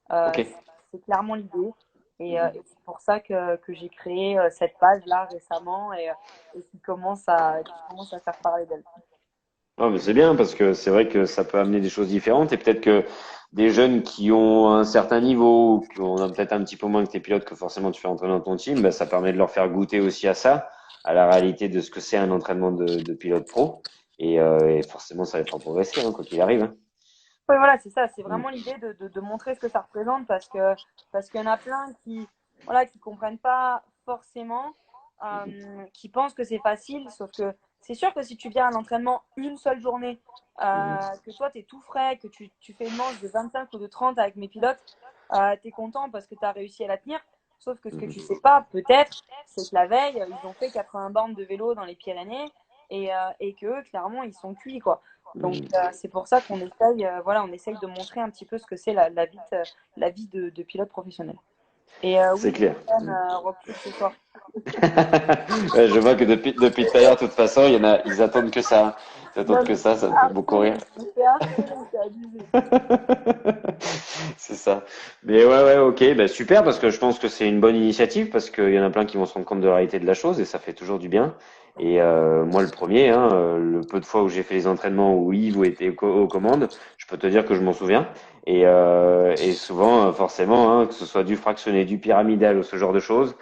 Ok. C'est clairement l'idée. Mhm. Et c'est pour ça que j'ai créé cette page-là récemment et qui commence à faire parler d'elle. Non, mais c'est bien parce que c'est vrai que ça peut amener des choses différentes et peut-être que des jeunes qui ont un certain niveau ou qui ont peut-être un petit peu moins que tes pilotes que forcément tu fais entraîner dans ton team, bah, ça permet de leur faire goûter aussi à ça, à la réalité de ce que c'est un entraînement de pilote pro et forcément ça va les fera progresser hein, quoi qu'il arrive. Hein. Oui, voilà, c'est ça. C'est Mhm. vraiment l'idée de montrer ce que ça représente parce qu'il y en a plein qui comprennent pas forcément, Mhm. qui pensent que c'est facile. Sauf que c'est sûr que si tu viens à l'entraînement une seule journée, Mhm. que toi, tu es tout frais, que tu fais une manche de 25 ou de 30 avec mes pilotes, tu es content parce que tu as réussi à la tenir. Sauf que ce que tu Mhm. sais pas, peut-être, c'est que la veille, ils ont fait 80 bornes de vélo dans les Pyrénées et que eux, clairement, ils sont cuits, quoi. Donc, Mhm. c'est pour ça qu'on essaye, voilà, on essaye de montrer un petit peu ce que c'est la vie de pilote professionnel. Et C'est oui, clair. Stéphane, Rock Foot ce soir. Ouais, je vois que depuis tout à l'heure, de toute façon, il y en a, ils attendent que ça. Ils attendent Non, que mais ça me fait beaucoup rire. il fait harceler, c'est abusé. C'est ça. Mais ouais, ok, bah super, parce que je pense que c'est une bonne initiative, parce qu'il y en a plein qui vont se rendre compte de la réalité de la chose, et ça fait toujours du bien. Et moi, le premier, hein, le peu de fois où j'ai fait les entraînements où Yves était aux commandes, je peux te dire que je m'en souviens. Et souvent, forcément, hein, que ce soit du fractionné, du pyramidal ou ce genre de choses,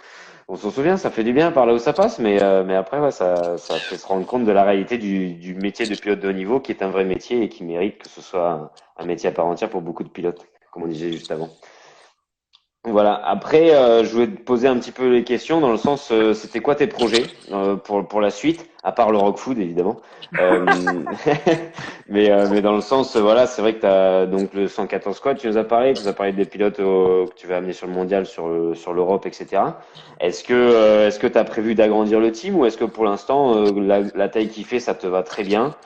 on s'en souvient, ça fait du bien par là où ça passe, mais après, ouais, ça fait se rendre compte de la réalité du métier de pilote de haut niveau, qui est un vrai métier et qui mérite que ce soit un métier à part entière pour beaucoup de pilotes, comme on disait juste avant. Voilà. Après, je voulais te poser un petit peu les questions dans le sens, c'était quoi tes projets pour la suite, à part le rock food évidemment. Euh, mais dans le sens, voilà, c'est vrai que tu as donc le 114 squad, tu nous as parlé des pilotes que tu vas amener sur le mondial, sur l'Europe, etc. Est-ce que tu as prévu d'agrandir le team ou est-ce que pour l'instant, la taille qu'il fait, ça te va très bien?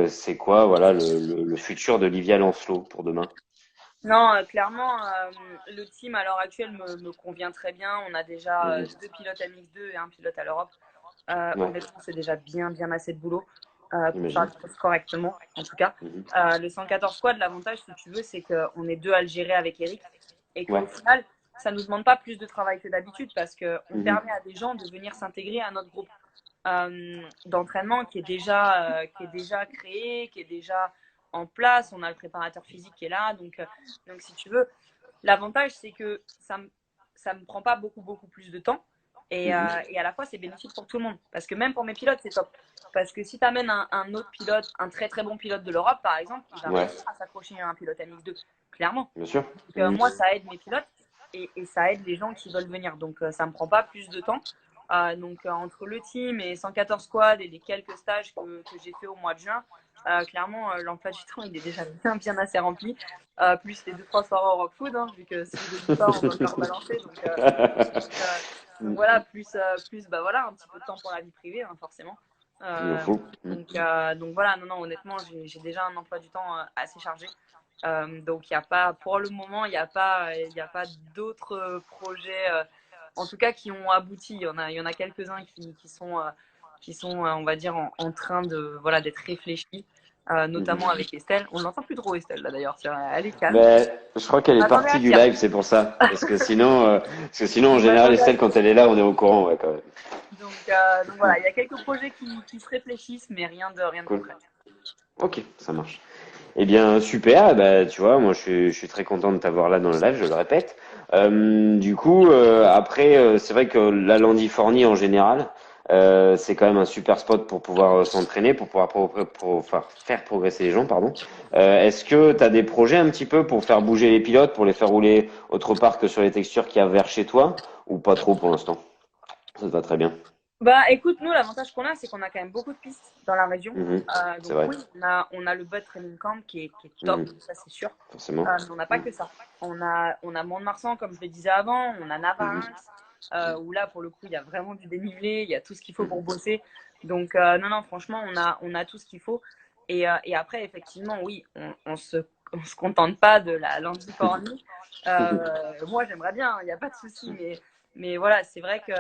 C'est quoi, voilà, le futur de Livia Lancelot pour demain? Non, clairement, le team à l'heure actuelle me convient très bien. On a déjà Mhm. deux pilotes MX2 et un pilote à l'Europe. Ouais, Honnêtement, c'est déjà bien assez de boulot pour faire j'imagine. les choses correctement, en tout cas. Mhm. Le 114 squad, l'avantage, si tu veux, c'est qu'on est deux à le gérer avec Eric et qu'au Ouais. final, ça ne nous demande pas plus de travail que d'habitude parce qu'on Mhm. permet à des gens de venir s'intégrer à notre groupe d'entraînement qui est déjà créé, qui est déjà en place. On a le préparateur physique qui est là. Donc si tu veux, l'avantage, c'est que ça me prend pas beaucoup plus de temps. Mhm. Et à la fois, c'est bénéfique pour tout le monde. Parce que même pour mes pilotes, c'est top. Parce que si tu amènes un autre pilote, un très bon pilote de l'Europe, par exemple, il va Ouais, réussir à s'accrocher à un pilote MX2, clairement. bien sûr. Donc, Mhm. moi, ça aide mes pilotes et ça aide les gens qui veulent venir. Donc, ça me prend pas plus de temps. Donc, entre le team et 114 squads et les quelques stages que j'ai fait au mois de juin, clairement, l'emploi du temps, il est déjà bien assez rempli. Plus les 2-3 soirées au Rock Food, hein, vu que celui de l'histoire, on doit me le rebalancer. Donc voilà, plus bah voilà, un petit peu de temps pour la vie privée, hein, forcément. Il en Euh, faut. Mhm. donc voilà, non, honnêtement, j'ai déjà un emploi du temps assez chargé. Donc il y a pas, pour le moment, il y a pas d'autres projets, en tout cas qui ont abouti. Il y en a quelques-uns qui sont, on va dire, en train de, voilà, d'être réfléchis, Mhm. notamment avec Estelle. On n'entend plus trop Estelle là d'ailleurs, elle est calme. Ben, je crois qu'elle Je est m'attendais partie à du pire. live, c'est pour ça. Parce que sinon, en Je général, m'attendais à Estelle, pire. quand elle est là, on est au courant, ouais, quand même. Donc voilà, il y a quelques projets qui se réfléchissent, mais rien de Cool. concret. Ok, ça marche. Eh bien, super. Bah, tu vois, moi, je suis très content de t'avoir là dans le live, je le répète. Du coup, après, c'est vrai que la Landifornie, en général, c'est quand même un super spot pour pouvoir s'entraîner, pour pouvoir faire progresser les gens, pardon. Est-ce que tu as des projets un petit peu pour faire bouger les pilotes, pour les faire rouler autre part que sur les textures qu'il y a vers chez toi, ou pas trop pour l'instant? Ça te va très bien. Bah écoute, nous, l'avantage qu'on a, c'est qu'on a quand même beaucoup de pistes dans la région. Mhm. C'est Donc vrai. oui, on a le Bud Training Camp qui est top, Mhm. ça c'est sûr. Forcément. Mais on n'a pas Mhm. que ça. On a Mont-de-Marsan, comme je le disais avant, on a Mhm. Navarinx, où là, pour le coup, il y a vraiment du dénivelé, il y a tout ce qu'il faut Mhm. pour bosser. Donc non, franchement, on a tout ce qu'il faut. Et après, effectivement, oui, on se contente pas de la Landifornie. Moi, j'aimerais bien, il n'y a pas de souci, mais voilà, c'est vrai que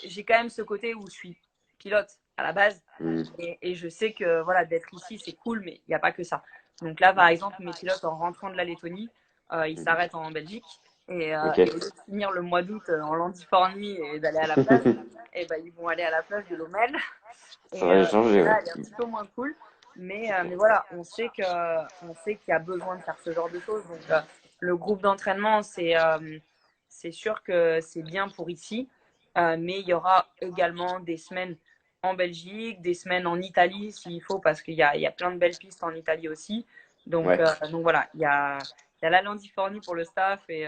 j'ai quand même ce côté où je suis pilote à la base Mhm. et je sais que voilà, d'être ici, c'est cool, mais il n'y a pas que ça. Donc là, par exemple, mes pilotes, en rentrant de la Lettonie, ils Mhm. s'arrêtent en Belgique Ok. et au lieu de finir le mois d'août en Landifornie et d'aller à la plage, eh ben, ils vont aller à la plage de Lomel. Ça va Et échanger, ouais. là, elle est un petit peu moins cool. Mais voilà, on sait qu'il y a besoin de faire ce genre de choses. Donc, le groupe d'entraînement, c'est sûr que c'est bien pour ici. Mais il y aura également des semaines en Belgique, des semaines en Italie s'il faut, parce il y a plein de belles pistes en Italie aussi. Ouais. Donc voilà, il y a la Landifornie pour le staff et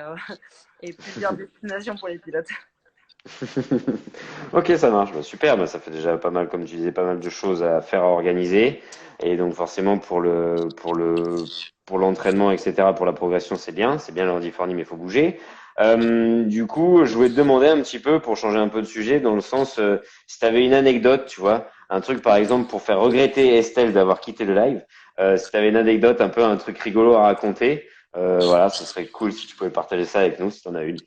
plusieurs destinations pour les pilotes. Ok, ça marche. Bah, super. Bah, ça fait déjà pas mal, comme tu disais, pas mal de choses à faire, à organiser. Et donc, forcément, pour l'entraînement, etc., pour la progression, c'est bien. C'est bien l'ordi fourni, mais il faut bouger. Du coup, je voulais te demander un petit peu, pour changer un peu de sujet, dans le sens, si tu avais une anecdote, tu vois, un truc par exemple pour faire regretter Estelle d'avoir quitté le live, si tu avais une anecdote, un peu un truc rigolo à raconter, voilà, ce serait cool si tu pouvais partager ça avec nous, si tu en as une.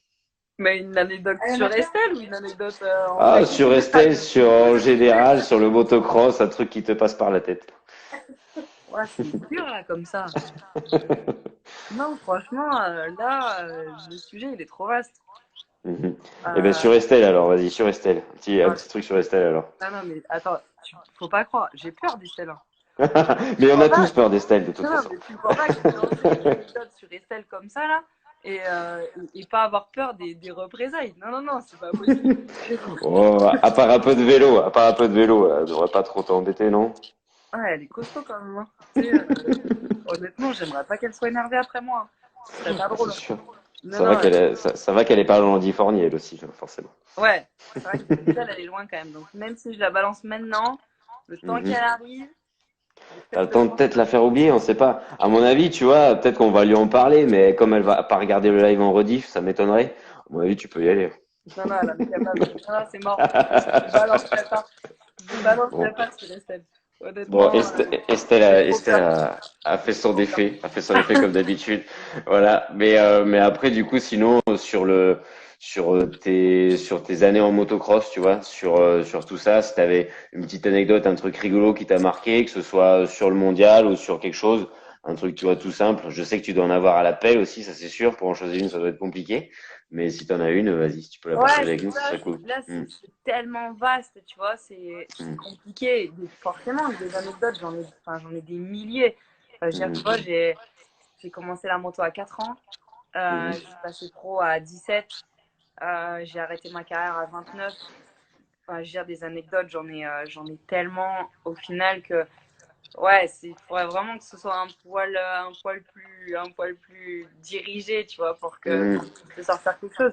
Mais une anecdote sur Estelle ou une anecdote en Ah, règle sur générale? Estelle, sur en général, sur le motocross, un truc qui te passe par la tête. Ouais, c'est dur là comme ça. Non, franchement, là, le sujet il est trop vaste. Mhm. Eh ben Euh, sur Estelle alors, vas-y, sur Estelle. Un non, petit truc sur Estelle alors. non, mais attends, faut pas croire, j'ai peur d'Estelle, hein. Mais on Crois a pas, tous peur d'Estelle de toute non, façon. mais tu crois pas que je vais lancer une anecdote sur Estelle comme ça là et pas avoir peur des représailles. Non, non, non, c'est pas possible. Oh, à part un peu de vélo, à part un peu de vélo, elle devrait pas trop t'embêter, non? Ouais, elle est costaud quand même, hein. Tu sais, honnêtement, j'aimerais pas qu'elle soit énervée après moi, hein. Ce serait pas Ah, c'est drôle. sûr. Non, non, Ça va qu'elle est pas en Californie, elle aussi, forcément. ouais, c'est vrai que Estelle, elle est loin quand même. Donc même si je la balance maintenant, le temps qu'elle Mhm. arrive, j'ai T'as peut-être le le temps de temps. peut-être la faire oublier, on sait pas. À mon avis, tu vois, peut-être qu'on va lui en parler, mais comme elle va pas regarder le live en rediff, ça m'étonnerait. À mon avis, tu peux y aller. Non, non, elle est incapable. Non, non, c'est mort. Je balancerai pas. Je balancerai Bon, pas sur Estelle. bon, Honnêtement, Estelle, j'ai trop Estelle peur. a fait son Trop peur. effet, a fait son effet comme d'habitude. Voilà. Mais après, du coup, sinon, sur tes années en motocross, tu vois, sur tout ça, si t'avais une petite anecdote, un truc rigolo qui t'a marqué, que ce soit sur le mondial ou sur quelque chose, un truc, tu vois, tout simple. Je sais que tu dois en avoir à l'appel aussi, ça c'est sûr. Pour en choisir une, ça doit être compliqué. Mais si t'en as une, vas-y, si tu peux la Ouais, partager avec c'est nous, ce ça. serait cool. Là, Hmm, c'est tellement vaste, tu vois, c'est hmm, compliqué. Forcément, des anecdotes, enfin, j'en ai des milliers. Tu vois, hmm, j'ai commencé la moto à 4 ans. hmm, Je suis passée pro à 17. J'ai arrêté ma carrière à 29. Enfin, je veux dire, des anecdotes, j'en ai tellement au final que, ouais, il faudrait vraiment que ce soit un poil plus dirigé, tu vois, pour que hmm. je puisse sortir quelque chose.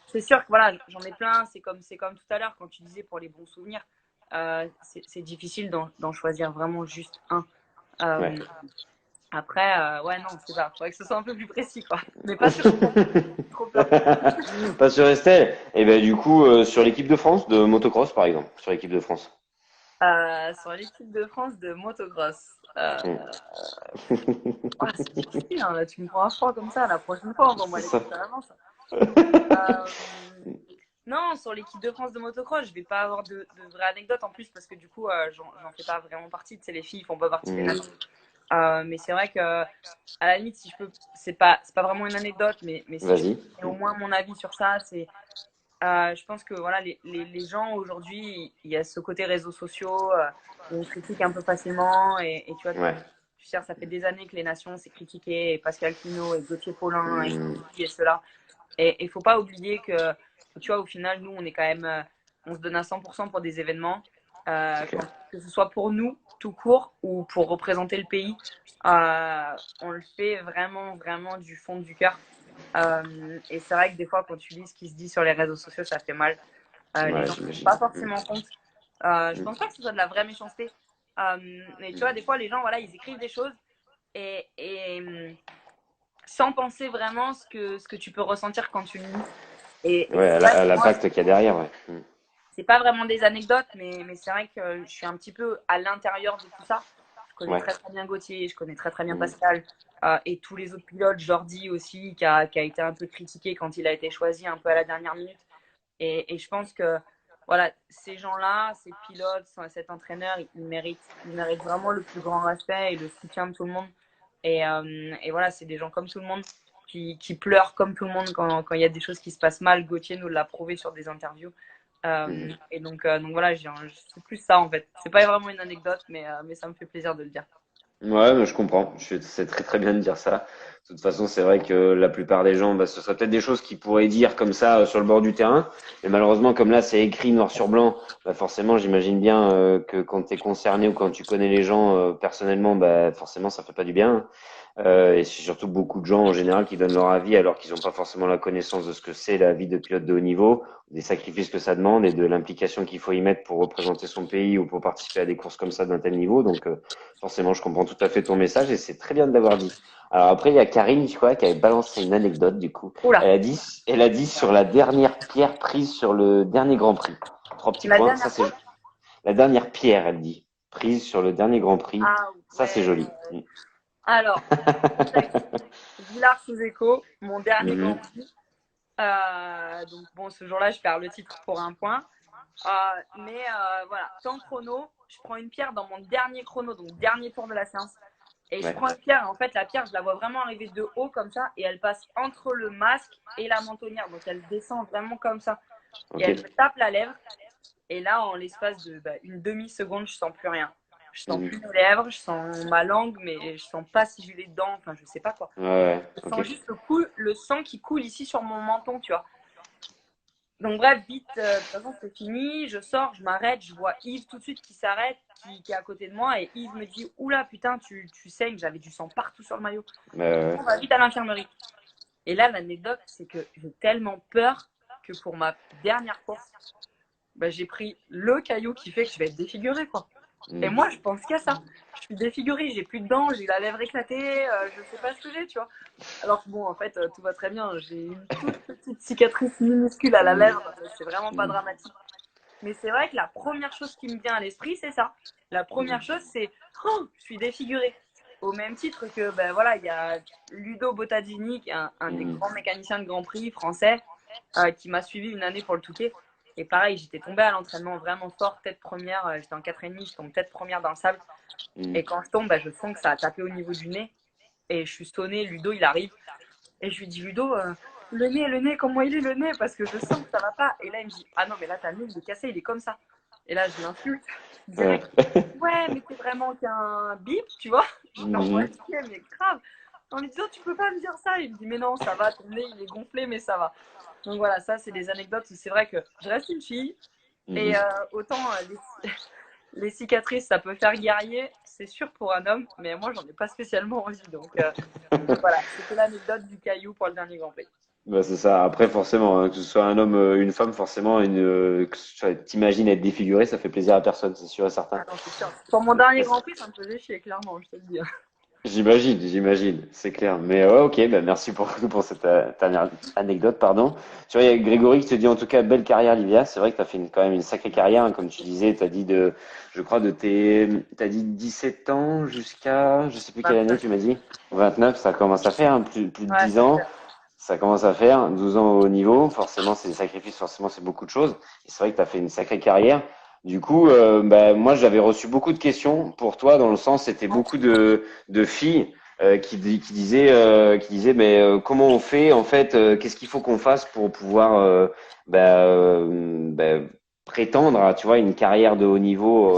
C'est sûr que voilà, j'en ai plein. C'est comme tout à l'heure quand tu disais pour les bons souvenirs. C'est difficile d'en choisir vraiment juste un. Ouais. Euh, Après, ouais, non, c'est ça. Faudrait que ce soit un peu plus précis, quoi. Mais pas sur Estelle. Trop peur. Pas sur Estelle. Et ben du coup, sur l'équipe de France de motocross, par exemple, sur l'équipe de France. Sur l'équipe de France de motocross. Hmm. Ah, c'est difficile, hein, là, tu me prends un froid comme ça. La prochaine fois, envoie-moi C'est les ça. comptes à l'avance. Euh, non, sur l'équipe de France de motocross, je vais pas avoir de vraies anecdotes en plus parce que du coup, j'en fais pas vraiment partie. Tu sais, les filles font pas partie des Hmm. nations. Mais c'est vrai que, à la limite, si je peux, c'est pas vraiment une anecdote, mais si je peux Vas-y. donner au moins mon avis sur ça, je pense que voilà, les gens aujourd'hui, il y a ce côté réseaux sociaux, où on critique un peu facilement et tu vois, Ouais. tu sais, ça fait des années que les nations s'est critiqué, et Pascal Cugnot et Gauthier Paulin et Hmm. ceci et cela. Et il faut pas oublier tu vois, au final, nous, on est quand même, on se donne à 100% pour des événements, C'est clair. que ce soit pour nous, tout court, ou pour représenter le pays. On le fait vraiment, vraiment du fond du cœur. Et c'est vrai que des fois, quand tu lis ce qui se dit sur les réseaux sociaux, ça fait mal. Les Ouais, gens ne se rendent j'imagine. pas Hmm. forcément compte. Je Hmm. pense pas que ce soit de la vraie méchanceté. Mais tu vois, des fois, les gens, voilà, ils écrivent des choses sans penser vraiment ce que tu peux ressentir quand tu le lis. Et Ouais, c'est vrai que moi, l'impact qu'il y a derrière, ouais. Hmm. c'est pas vraiment des anecdotes, mais c'est vrai que je suis un petit peu à l'intérieur de tout ça. Je connais Ouais. très très bien Gauthier, je connais très très bien Hmm. Pascal, et tous les autres pilotes, Jordi aussi, qui a été un peu critiqué quand il a été choisi un peu à la dernière minute. Et je pense que voilà, ces gens-là, ces pilotes, cet entraîneur, ils méritent vraiment le plus grand respect et le soutien de tout le monde. Et voilà, c'est des gens comme tout le monde qui pleurent comme tout le monde quand il y a des choses qui se passent mal. Gauthier nous l'a prouvé sur des interviews. Hmm. Donc voilà, c'est plus ça en fait. C'est pas vraiment une anecdote, mais ça me fait plaisir de le dire. Ouais, mais je comprends. C'est très très bien de dire ça. De toute façon, c'est vrai que la plupart des gens, bah, ce serait peut-être des choses qu'ils pourraient dire comme ça sur le bord du terrain. Mais malheureusement, comme là, c'est écrit noir sur blanc, bah, forcément, j'imagine bien que quand tu es concerné ou quand tu connais les gens personnellement, bah, forcément, ça fait pas du bien. Et c'est surtout beaucoup de gens en général qui donnent leur avis alors qu'ils n'ont pas forcément la connaissance de ce que c'est la vie de pilote de haut niveau, des sacrifices que ça demande et de l'implication qu'il faut y mettre pour représenter son pays ou pour participer à des courses comme ça d'un tel niveau. Donc forcément, je comprends tout à fait ton message et c'est très bien de l'avoir dit. Alors après, il y a Karine, je crois, qui avait balancé une anecdote du coup. Oula, Elle a dit sur la dernière pierre prise sur le dernier Grand Prix. Trois petits la points. Ça, dernière c'est fois? la dernière pierre, elle dit, prise sur le dernier Grand Prix. Ah Ça, c'est ouais. joli. Alors, contexte. Villars-sous-Échos, mon dernier Grand Mhm. Prix. Donc bon, ce jour-là, je perds le titre pour un point. Mais voilà, temps chrono, je prends une pierre dans mon dernier chrono, donc dernier tour de la séance. Et je Ouais. prends une pierre, en fait, la pierre, je la vois vraiment arriver de haut comme ça, et elle passe entre le masque et la mentonnière. Donc elle descend vraiment comme ça. Et Ok. elle me tape la lèvre. Et là, en l'espace de une demi-seconde, je sens plus rien. Je sens Mhm. plus mes lèvres, je sens ma langue, mais je sens pas si j'ai les dents, enfin, je sais pas quoi. Ouais, ouais. Je Ok. sens juste le sang qui coule ici sur mon menton, tu vois. Donc bref, vite, de toute façon, c'est fini. Je sors, je m'arrête, je vois Yves tout de suite qui s'arrête, qui est à côté de moi. Et Yves me dit, oula, putain, tu saignes, j'avais du sang partout sur le maillot. Euh, On va vite à l'infirmerie. Et là, l'anecdote, c'est que j'ai tellement peur que pour ma dernière course, j'ai pris le caillou qui fait que je vais être défigurée, quoi. Et mhm. moi, je pense qu'à ça. Je suis défigurée, j'ai plus de dents, j'ai la lèvre éclatée, je sais pas ce que j'ai, tu vois. Alors que bon, en fait, tout va très bien. J'ai une toute petite cicatrice minuscule à la Mhm. lèvre, c'est vraiment pas Mhm. dramatique. Mais c'est vrai que la première chose qui me vient à l'esprit, c'est ça. La première Mhm. chose, c'est oh, je suis défigurée. Au même titre que, ben voilà, il y a Ludo Bottadini, qui est un des Mhm. grands mécaniciens de Grand Prix français, qui m'a suivi une année pour le Touquet. Et pareil, j'étais tombée à l'entraînement vraiment fort, tête première. J'étais en 4,5, je tombe tête première dans le sable. Mhm. Et quand je tombe, je sens que ça a tapé au niveau du nez. Et je suis sonnée, Ludo, il arrive. Et je lui dis, Ludo, le nez, comment il est le nez? Parce que je sens que ça va pas. Et là, il me dit, ah non, mais là, ta nez, il est cassé, il est comme ça. Et là, je l'insulte Ouais. direct. Ouais, mais c'est vraiment qu'un bip, tu vois. Je l'envoie Mhm. chier, mais grave. En lui disant, tu peux pas me dire ça. Il me dit, mais non, ça va, ton nez, il est gonflé, mais ça va. Donc voilà, ça, c'est des anecdotes où c'est vrai que je reste une fille. Et Mhm. autant les cicatrices, ça peut faire guerrier, c'est sûr pour un homme, mais moi, j'en ai pas spécialement envie. Donc voilà, c'était l'anecdote du caillou pour le dernier Grand Prix. Bah, c'est ça. Après, forcément, hein, que ce soit un homme, une femme, forcément, t'imagines être défiguré, ça fait plaisir à personne, c'est sûr et certain. Ah non, c'est sûr. Pour mon dernier Grand Prix, ça me faisait chier, clairement, je te le dis. J'imagine, c'est clair. Mais ouais, ok, bah merci pour, pour cette dernière anecdote, pardon. Tu vois, il y a Grégory qui te dit en tout cas belle carrière, Livia. C'est vrai que tu as fait quand même une sacrée carrière, hein, comme tu disais, je crois, t'as dit 17 ans jusqu'à, je sais plus quelle année 29. tu m'as dit. 29, ça commence à faire, hein, plus de Ouais, 10 ça ans. fait. Ça commence à faire 12 ans au niveau. Forcément, c'est des sacrifices, forcément, c'est beaucoup de choses. Et c'est vrai que tu as fait une sacrée carrière. Du coup, bah, moi, j'avais reçu beaucoup de questions pour toi, dans le sens, c'était beaucoup de filles qui disaient, mais comment on fait en fait, qu'est-ce qu'il faut qu'on fasse pour pouvoir bah, bah, prétendre à, tu vois, une carrière de haut niveau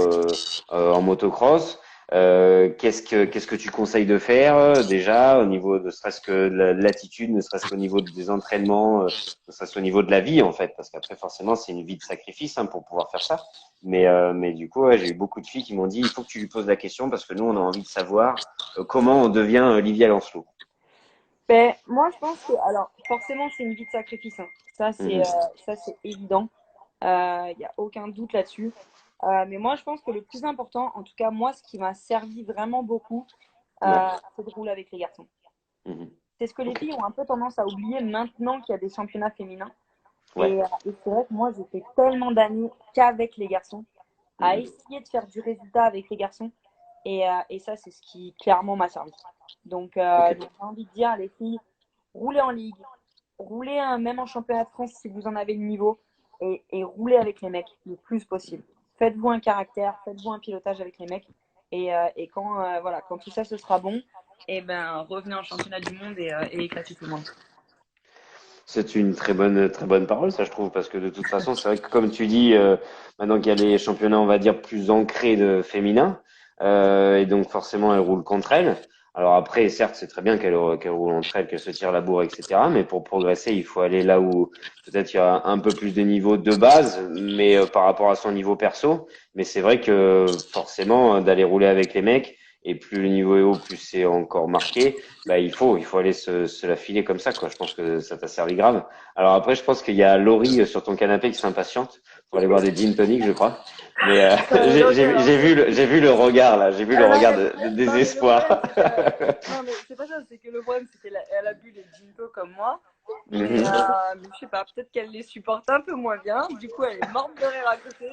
en motocross. Qu'est-ce que tu conseilles de faire déjà au niveau ne serait-ce que de l'attitude, ne serait-ce qu'au niveau des entraînements, ne serait-ce qu'au niveau de la vie en fait, parce qu'après forcément c'est une vie de sacrifice hein, pour pouvoir faire ça. Mais du coup, ouais, j'ai eu beaucoup de filles qui m'ont dit il faut que tu lui poses la question parce que nous on a envie de savoir comment on devient Livia Lancelot. Ben, moi, je pense que, alors, forcément, c'est une vie de sacrifice, hein. Mhm. Ça, c'est évident. Il n'y a aucun doute là-dessus. Mais moi, je pense que le plus important, en tout cas, moi, ce qui m'a servi vraiment beaucoup, Ouais. c'est de rouler avec les garçons. Mhm. C'est ce que les Ok. filles ont un peu tendance à oublier maintenant qu'il y a des championnats féminins. Ouais. Et c'est vrai que moi, j'ai fait tellement d'années qu'avec les garçons, à Mhm. essayer de faire du résultat avec les garçons. Et ça, c'est ce qui clairement m'a servi. Ok. Donc j'ai envie de dire, les filles, roulez en ligue, roulez même en championnat de France si vous en avez le niveau, et roulez avec les mecs le plus possible. Faites-vous un caractère, faites-vous un pilotage avec les mecs. Et quand, voilà, quand tout ça, ce sera bon, et ben, revenez en championnat du monde et éclatez tout le monde. C'est une très bonne parole, ça je trouve, parce que de toute façon, c'est vrai que comme tu dis, maintenant qu'il y a les championnats, on va dire plus ancrés de féminin, et donc forcément elles roulent contre elles. Alors après, certes, c'est très bien qu'elles roulent entre elles, qu'elles se tirent la bourre, etc. Mais pour progresser, il faut aller là où peut-être il y a un peu plus de niveau de base, mais par rapport à son niveau perso. Mais c'est vrai que forcément, d'aller rouler avec les mecs et plus le niveau est haut, plus c'est encore marqué. Bah, il faut aller se la filer comme ça, quoi. Je pense que ça t'a servi grave. Alors après, je pense qu'il y a Laurie sur ton canapé qui s'impatiente pour aller voir des gin tonic, je crois. Mais Laurie, alors, j'ai vu le regard là, j'ai vu le regard de non, mais le problème, désespoir. c'est que. Non, mais c'est pas ça, c'est que le problème, c'est qu'elle a bu les ginto comme moi. Mhm. Mais je sais pas, peut-être qu'elle les supporte un peu moins bien. Du coup, elle est morte de rire à côté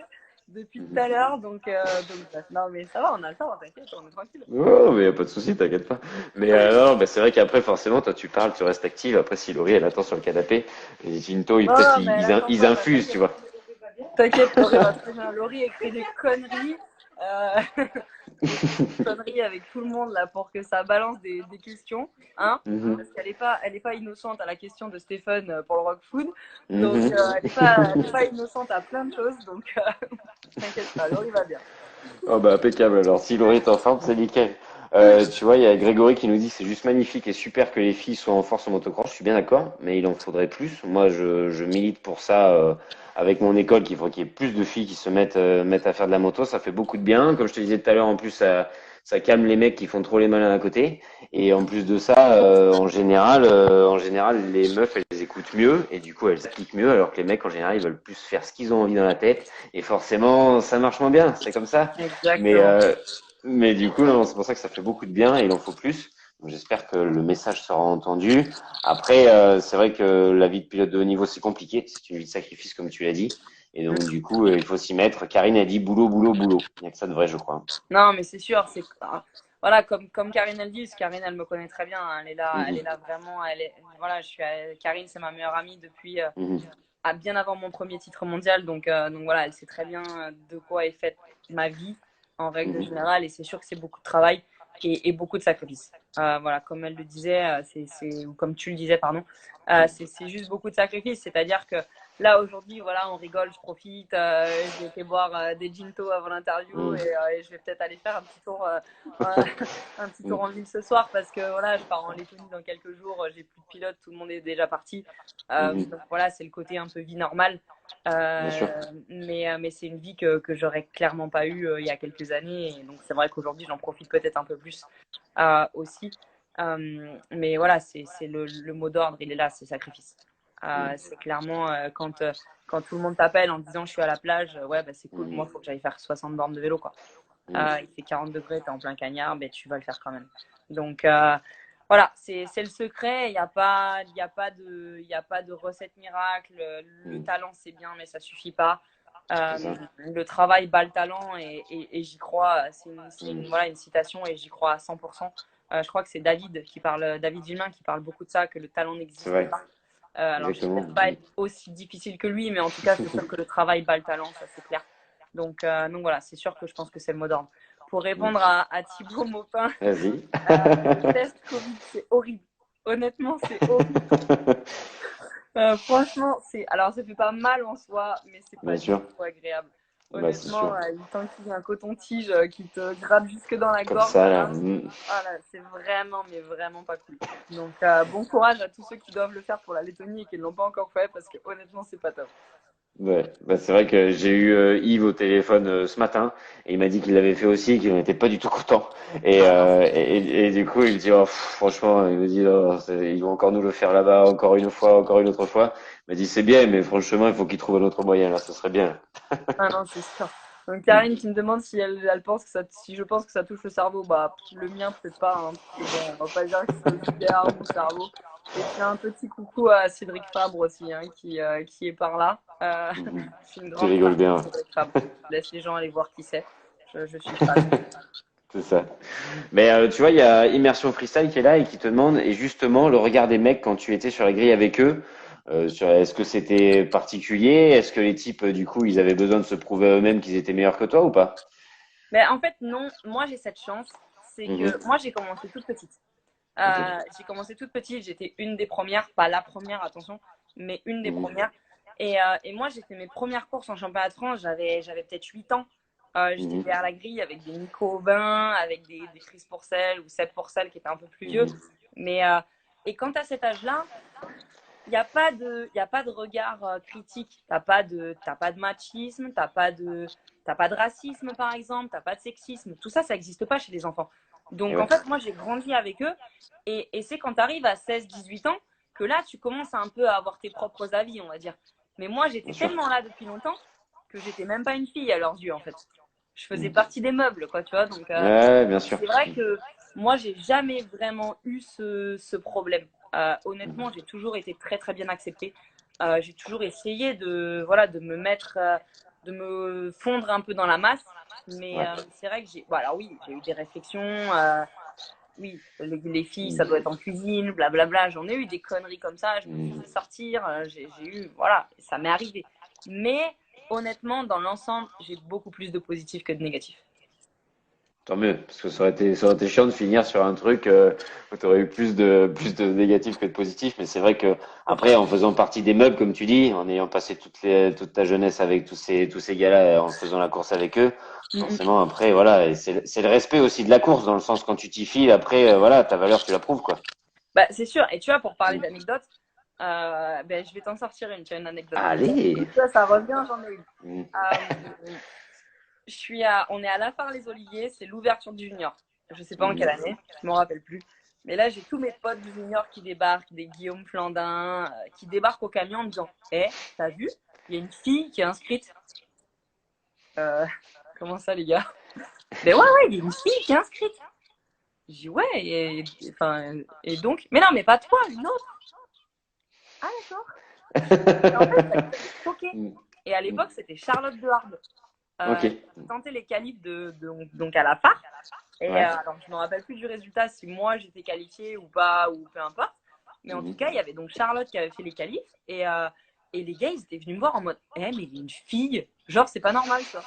depuis tout à l'heure. Donc, bref. Non, mais ça va, on a le temps, t'inquiète, on est tranquille. Oh, mais y a pas de souci, t'inquiète pas. Mais non, bah, c'est vrai qu'après, forcément, toi, tu parles, tu restes active. Après, si Laurie, elle attend sur le canapé, les Ginto, Non, peut-être non, mais elle attend ils pas, bah, infusent, tu t'inquiète. vois. T'inquiète, Laurie va très bien. Laurie écrit des conneries. Euh, des conneries avec tout le monde là pour que ça balance des questions. Hein, Mhm. parce qu'elle est pas innocente à la question de Stéphane pour le Rock Food. Donc, Mhm. elle est pas innocente à plein de choses. Donc, t'inquiète pas, Laurie va bien. Oh bah impeccable. Alors si Laurie est en forme, c'est nickel. Tu vois, il y a Grégory qui nous dit c'est juste magnifique et super que les filles soient en force en motocross. Je suis bien d'accord, mais il en faudrait plus. Moi, je milite pour ça avec mon école qu'il faut qu'il y ait plus de filles qui se mettent à faire de la moto. Ça fait beaucoup de bien. Comme je te disais tout à l'heure, en plus ça calme les mecs qui font trop les malins à côté. Et en plus de ça, en général, les meufs elles écoutent mieux et du coup elles appliquent mieux, alors que les mecs en général ils veulent plus faire ce qu'ils ont envie dans la tête. Et forcément, ça marche moins bien. C'est comme ça. Mais, Exactement. euh, mais du coup, non, c'est pour ça que ça fait beaucoup de bien et il en faut plus. Donc, j'espère que le message sera entendu. Après, c'est vrai que la vie de pilote de haut niveau, c'est compliqué. C'est une vie de sacrifice, comme tu l'as dit. Et donc, du coup, il faut s'y mettre. Karine a dit boulot, boulot, boulot. Il n'y a que ça de vrai, je crois. Non, mais c'est sûr, voilà, comme Karine elle dit, parce que Karine elle me connaît très bien, hein, elle est Mhm, là vraiment, voilà, Karine c'est ma meilleure amie depuis mhm, bien avant mon premier titre mondial, donc voilà, elle sait très bien de quoi est faite ma vie en règle mhm, générale, et c'est sûr que c'est beaucoup de travail et beaucoup de sacrifices. Voilà, comme elle le disait, ou comme tu le disais, pardon, c'est juste beaucoup de sacrifices, c'est-à-dire que là aujourd'hui, voilà, on rigole, je profite, j'ai été boire des ginto avant l'interview mhm, et je vais peut-être aller faire un petit tour, euh, un petit tour en ville ce soir parce que voilà, je pars en Lettonie dans quelques jours, j'ai plus de pilote, tout le monde est déjà parti. mhm. Donc voilà, c'est le côté un peu vie normale. Bien sûr. Mais c'est une vie que j'aurais clairement pas eue il y a quelques années. Et donc c'est vrai qu'aujourd'hui, j'en profite peut-être un peu plus aussi. Mais voilà, c'est le mot d'ordre, il est là, c'est sacrifice. Mhm, C'est clairement quand tout le monde t'appelle en disant je suis à la plage, ouais, bah, c'est cool, moi, mhm, il faut que j'aille faire 60 bornes de vélo, quoi. mhm. Il fait 40 degrés, tu es en plein cagnard, mais tu vas le faire quand même. Donc voilà, c'est le secret. Il y a pas de recette miracle. Le Mhm. talent, c'est bien, mais ça suffit pas. C'est ça. Le travail bat le talent et j'y crois. Mhm. Voilà, une citation et j'y crois à 100%. Je crois que c'est David Villemin qui parle beaucoup de ça, que le talent C'est n'existe vrai. pas. Alors, je vais Exactement. peut-être pas être aussi difficile que lui, mais en tout cas, c'est sûr que le travail bat le talent, ça c'est clair. Donc voilà, c'est sûr que je pense que c'est le mot d'ordre. Pour Mhm. répondre à Thibaut Maupin, Vas-y. le test Covid, c'est horrible. Honnêtement, c'est horrible. Franchement, alors ça fait pas mal en soi, mais c'est pas Bien du sûr. tout agréable. Bah, c'est Honnêtement, sûr. tant qu'il y a un coton-tige qui te gratte jusque dans la Comme gorge, ça, là. là, Mhm. voilà, c'est vraiment, mais vraiment pas cool. Donc, bon courage à tous ceux qui doivent le faire pour la Lettonie et qui ne l'ont pas encore fait, parce que honnêtement, c'est pas top. Ouais, bah c'est vrai que j'ai eu Yves au téléphone ce matin et il m'a dit qu'il l'avait fait aussi et qu'il n'était pas du tout content. Ah non, c'est Et du coup, il me dit, oh, franchement, il me dit, oh, ils vont encore nous le faire là-bas, encore une fois, encore une autre fois. Il m'a dit, c'est bien, mais franchement, il faut qu'ils trouvent un autre moyen, là, ce serait bien. Ah non, c'est sûr. Donc Karine qui me demande si elle pense que si je pense que ça touche le cerveau, bah le mien peut-être pas, hein, parce que bon, on va pas dire que c'est le cœur, mon cerveau. Et puis un petit coucou à Cédric Fabre aussi, hein, qui est par là. Mhm. Je suis une Tu grande fan rigoles bien, de Cédric Fabre. Je laisse les gens aller voir qui c'est. Je suis fan. c'est ça. Mais tu vois, il y a Immersion Freestyle qui est là et qui te demande, et justement, le regard des mecs quand tu étais sur la grille avec eux, est-ce que c'était particulier? Est-ce que les types, du coup, ils avaient besoin de se prouver à eux-mêmes qu'ils étaient meilleurs que toi ou pas? Mais en fait, non, moi j'ai cette chance, c'est que Mhm. moi j'ai commencé toute petite. Ok. J'étais une des premières, pas la première, attention, mais une des Mhm. premières. Et moi, j'ai fait mes premières courses en championnat de France, j'avais peut-être 8 ans. J'étais Mhm. derrière la grille avec des Nico Aubin, avec des Chris Pourcel ou Seb Pourcel qui était un peu plus vieux. Mhm. Mais, et quand à cet âge-là, il y a pas de regard critique, t'as pas de machisme, t'as pas de racisme par exemple, t'as pas de sexisme. Tout ça, ça n'existe pas chez les enfants. Donc, en ouais, fait, moi, j'ai grandi avec eux. Et c'est quand tu arrives à 16-18 ans que là, tu commences un peu à avoir tes propres avis, on va dire. Mais moi, bien j'étais sûr. tellement là depuis longtemps que j'étais même pas une fille à leurs yeux, en fait. Je faisais Mm. partie des meubles, quoi, tu vois. Donc, Ouais, bien sûr. c'est vrai que moi, j'ai jamais vraiment eu ce problème. Honnêtement, j'ai toujours été très, très bien acceptée. J'ai toujours essayé de, voilà, de me mettre, de me fondre un peu dans la masse. Mais Ouais. c'est vrai que bon, alors oui, j'ai eu des réflexions. Oui, les filles, ça Mm. doit être en cuisine, blablabla. J'en ai eu des conneries comme ça. Je me Mm. faisais sortir. J'ai eu, voilà, ça m'est arrivé. Mais honnêtement, dans l'ensemble, j'ai beaucoup plus de positifs que de négatifs. Tant mieux, parce que ça aurait été chiant de finir sur un truc où tu aurais eu plus de négatifs que de positifs. Mais c'est vrai que C'est après, ça. en faisant partie des meubles, comme tu dis, en ayant passé toute ta jeunesse avec tous ces gars-là, en faisant la course avec eux, Mm, mm. forcément, après, voilà, et c'est le respect aussi de la course, dans le sens quand tu t'y files, après, voilà, ta valeur, tu la prouves, quoi. Bah, c'est sûr. Et tu vois, pour parler Mm. d'anecdotes, ben, je vais t'en sortir une. Tu as une anecdote. Allez! Et ça revient, j'en ai une. Mm. Euh, on est à la phare les Oliviers, c'est l'ouverture du junior. Je sais pas en quelle Mhm. année, je me rappelle plus. Mais là, j'ai tous mes potes du junior qui débarquent, des Guillaume Flandin, qui débarquent au camion en me disant, t'as vu? Il y a une fille qui est inscrite. Euh, Comment ça, les gars? Ben ouais, il y a une fille qui est inscrite. J'ai dit, ouais, enfin, et donc? Mais non, mais pas toi, une autre. Ah, d'accord. Et en fait, ça les avait choqués. Mm. Et à Mm. l'époque, c'était Charlotte Dehardeux, Ok. qui tentait les qualifs donc à la phare. Et Ouais. alors, je ne me rappelle plus du résultat, si moi j'étais qualifiée ou pas, ou peu importe. Mais en tout Mhm. cas, il y avait donc Charlotte qui avait fait les qualifs. Et les gars, ils étaient venus me voir en mode, mais il y a une fille. Genre, c'est pas normal, ça.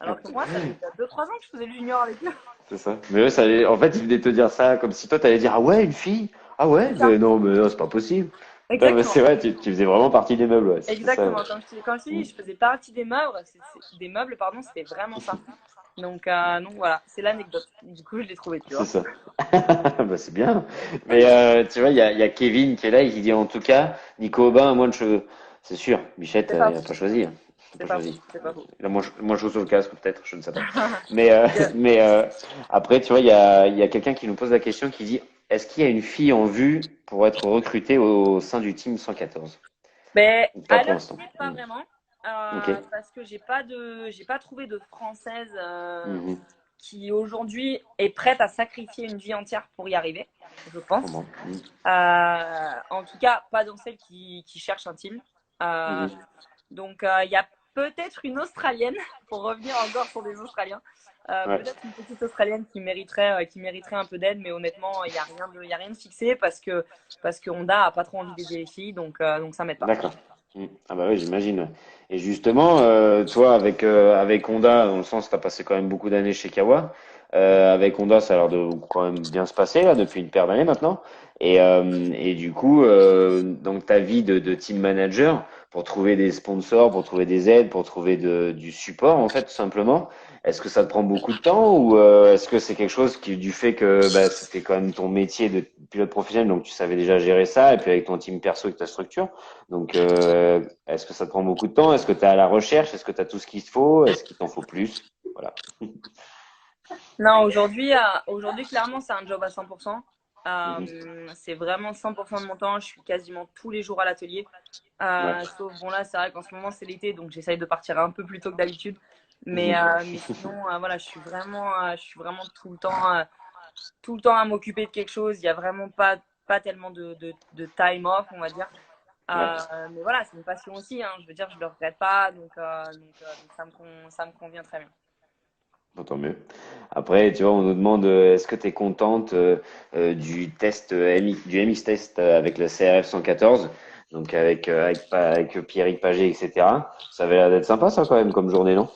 Alors que moi, ça faisait déjà 2-3 ans que je faisais le junior avec eux. C'est ça. Mais eux, en fait, ils venaient te dire ça comme si toi, t'allais dire, ah ouais, une fille? Ah ouais? C'est ça. Mais non, c'est pas possible. Putain, mais Exactement. c'est vrai, tu faisais vraiment partie des meubles, ouais, c'était ça. Exactement. Quand je te Mm. dis, je faisais partie des meubles, des meubles, pardon, c'était vraiment ça. Donc voilà, c'est l'anecdote. Du coup, je l'ai trouvé, tu C'est vois. ça. Bah, c'est bien. Mais tu vois, il y a Kevin qui est là et qui dit en tout cas, Nico Aubin a moins de cheveux. C'est sûr, Bichette, C'est pas il a faux. pas choisi. Hein. Il a C'est pas pas faux. choisi. C'est pas faux. Il a moins de cheveux sur le casque, peut-être, je ne sais pas. Mais, Yeah. mais après, tu vois, il y a quelqu'un qui nous pose la question qui dit, est-ce qu'il y a une fille en vue pour être recrutée au sein du team 114? Mais Pas à pour l'heure l'instant. T, pas Mm. vraiment, Ok. parce que j'ai pas trouvé de française Mhm. qui aujourd'hui est prête à sacrifier une vie entière pour y arriver, je Je pense. comprends. Mm. En tout cas, pas dans celle qui cherche un team. Euh, Mhm. donc il y a peut-être une Australienne, pour revenir encore sur des Australiens, Ouais. peut-être une petite Australienne qui mériterait un peu d'aide, mais honnêtement, il y a rien de fixé parce que Honda a pas trop envie d'aider les filles, donc ça m'aide pas. D'accord. Mm. Ah bah oui, j'imagine. Ouais. Et justement, toi, avec Honda, dans le sens, tu as passé quand même beaucoup d'années chez Kawa. Avec Honda, ça a l'air de quand même bien se passer là depuis une paire d'années maintenant. Et du coup, donc ta vie de team manager pour trouver des sponsors, pour trouver des aides, pour trouver du support en fait, tout simplement. Est-ce que ça te prend beaucoup de temps ou est-ce que c'est quelque chose qui, du fait que bah, c'était quand même ton métier de pilote professionnel, donc tu savais déjà gérer ça, et puis avec ton team perso et ta structure. Donc, est-ce que ça te prend beaucoup de temps? Est-ce que tu es à la recherche? Est-ce que tu as tout ce qu'il te faut? Est-ce qu'il t'en faut plus? Voilà. Non, aujourd'hui, clairement, c'est un job à 100%. Mhm. C'est vraiment 100% de mon temps. Je suis quasiment tous les jours à l'atelier. Ouais. Sauf, bon, là, c'est vrai qu'en ce moment, c'est l'été, donc j'essaye de partir un peu plus tôt que d'habitude. Mhm. Mais sinon, voilà, je suis vraiment tout le temps à m'occuper de quelque chose. Il n'y a vraiment pas tellement de time off, on va dire. Ouais. Mais voilà, c'est une passion aussi. Hein. Je veux dire, je ne le regrette pas. Donc ça me convient très bien. Bon, tant mieux. Après, tu vois, on nous demande est-ce que tu es contente du test du MX test avec le CRF 114, donc avec Pierrick Pagé, etc. Ça avait l'air d'être sympa, ça, quand même, comme journée, non?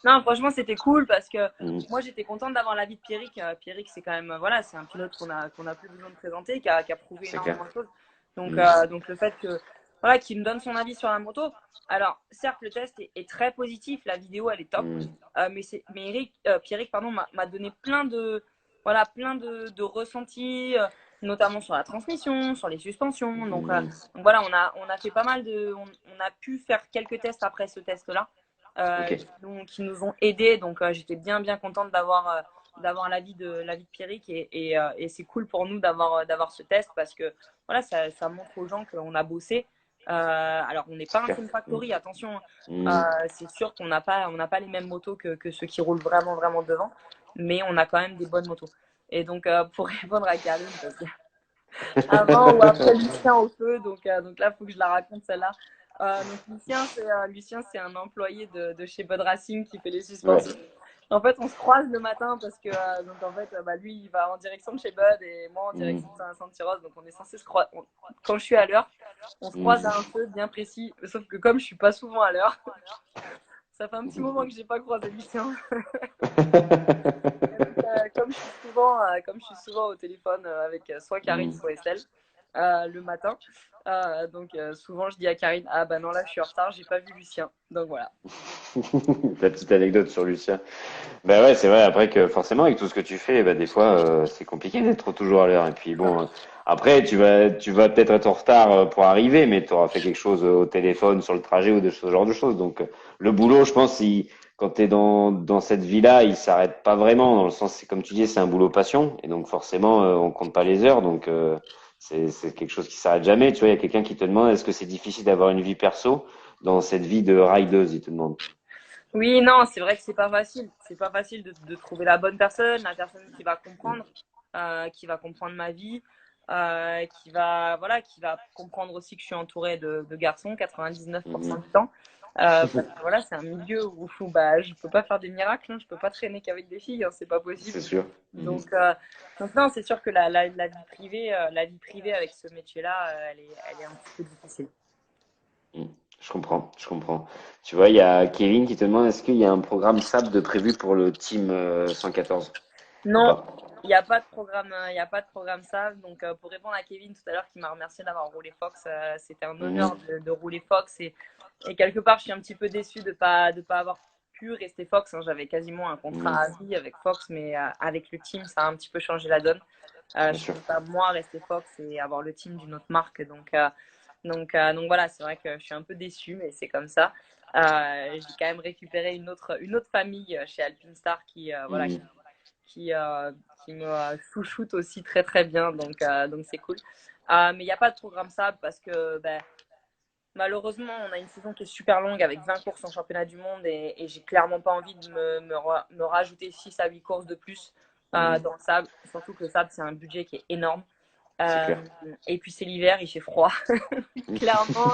Non, franchement, c'était cool parce que Mhm. moi, j'étais contente d'avoir l'avis de Pierrick. Pierrick, c'est quand même, voilà, c'est un pilote qu'on a plus besoin de présenter, qui a prouvé C'est clair. énormément de choses. Mhm. Donc le fait que, voilà, qu'il me donne son avis sur la moto. Alors, certes, le test est très positif, la vidéo, elle est top. Mhm. Pierrick, pardon, m'a donné plein de ressentis, notamment sur la transmission, sur les suspensions. Mhm. Donc voilà, on a fait pas mal on a pu faire quelques tests après ce test-là Ok. qui nous ont aidés. Donc, j'étais bien contente d'avoir l'avis de Pierrick et c'est cool pour nous d'avoir ce test parce que voilà, ça montre aux gens qu'on a bossé. Alors, on n'est C'est pas un clair. Fun Factory, attention. Mm. C'est sûr qu'on n'a pas les mêmes motos que ceux qui roulent vraiment, vraiment devant, mais on a quand même des bonnes motos. Et donc, pour répondre à Karine, parce que avant ou après Lucien au feu, donc là, il faut que je la raconte celle-là. Donc Lucien, c'est un employé de chez Bud Racing qui fait les Ouais. suspensions. En fait, on se croise le matin parce que donc en fait, lui, il va en direction de chez Bud et moi en Mm. direction de Saint-Cyros. Donc on est censé se croiser. Quand je suis à l'heure, on se Mm. croise à un feu bien précis. Sauf que comme je suis pas souvent à l'heure, ça fait un petit moment que j'ai pas croisé Lucien. Et donc, comme je suis souvent au téléphone avec soit Karine, Mm. soit Estelle le matin. Donc souvent je dis à Karine, ah bah non là je suis en retard, j'ai pas vu Lucien. Donc voilà. Ta petite anecdote sur Lucien. Ben ouais, c'est vrai, après que forcément, avec tout ce que tu fais, ben des fois, c'est compliqué d'être toujours à l'heure. Et puis bon, après, tu vas peut-être être en retard pour arriver, mais tu auras fait quelque chose au téléphone, sur le trajet ou de ce genre de choses. Donc, le boulot, je pense, quand tu es dans cette vie-là, il s'arrête pas vraiment, dans le sens, c'est comme tu dis, c'est un boulot passion. Et donc, forcément, on compte pas les heures. Donc, c'est quelque chose qui s'arrête jamais. Tu vois, il y a quelqu'un qui te demande, est-ce que c'est difficile d'avoir une vie perso dans cette vie de rideuse, il te demande. Oui, non, c'est vrai que c'est pas facile. C'est pas facile de trouver la bonne personne, la personne qui va comprendre ma vie, qui va comprendre aussi que je suis entourée de garçons 99% Mhm. du temps. Parce que voilà, c'est un milieu où bah, je peux pas faire des miracles, hein, je peux pas traîner qu'avec des filles, hein, c'est pas possible. C'est sûr. Mhm. Donc, donc non, c'est sûr que la vie privée avec ce métier-là, elle est un petit peu difficile. Mm. Je comprends, je comprends. Tu vois, il y a Kevin qui te demande est-ce qu'il y a un programme SAP de prévu pour le team 114 ou Non, pas? il y a pas de programme ça. Donc, pour répondre à Kevin tout à l'heure qui m'a remercié d'avoir roulé Fox, c'était un honneur Mhm. de rouler Fox et quelque part, je suis un petit peu déçue de pas avoir pu rester Fox, hein. J'avais quasiment un contrat Mhm. à vie avec Fox, mais avec le team, ça a un petit peu changé la donne. Bien Je sûr. ne peux pas moi rester Fox et avoir le team d'une autre marque. Donc voilà, c'est vrai que je suis un peu déçue, mais c'est comme ça. J'ai quand même récupéré une autre famille chez Alpine Star voilà, Mhm. qui, euh, qui me chouchoute aussi très très bien, donc c'est cool. Mais il n'y a pas de programme sable parce que ben, malheureusement, on a une saison qui est super longue avec 20 courses en championnat du monde et j'ai clairement pas envie de me rajouter 6 à 8 courses de plus Mhm. dans le sable, surtout que le sable, c'est un budget qui est énorme. C'est Euh, clair. et puis c'est l'hiver, il fait froid. clairement,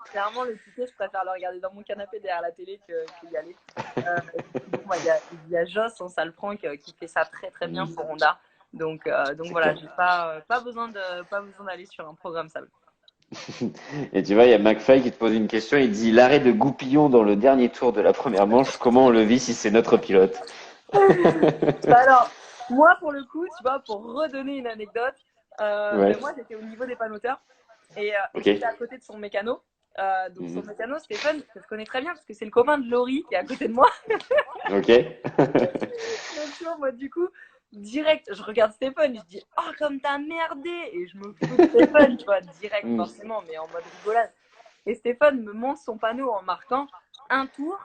clairement, le ticket, je préfère le regarder dans mon canapé derrière la télé que y aller. Bon, bah, il y a Joss en salle franque qui fait ça très très bien Mhm. pour Honda. Donc C'est voilà, clair. j'ai pas besoin d'aller sur un programme sable. Et tu vois, il y a McFly qui te pose une question. Il dit l'arrêt de Goupillon dans le dernier tour de la première manche, comment on le vit si c'est notre pilote? Bah alors, moi pour le coup, tu vois, pour redonner une anecdote, Ouais. ben moi j'étais au niveau des panneaux et Ok. j'étais à côté de son mécano. Donc son Mhm. mécano, Stéphane, que je connais très bien parce que c'est le copain de Laurie qui est à côté de moi. Ok. Donc, tu vois, moi, du coup, direct, je regarde Stéphane, je dis, oh, comme t'as merdé! Et je me fous de Stéphane, tu vois, direct, Mhm. forcément, mais en mode rigolade. Et Stéphane me montre son panneau en marquant un tour,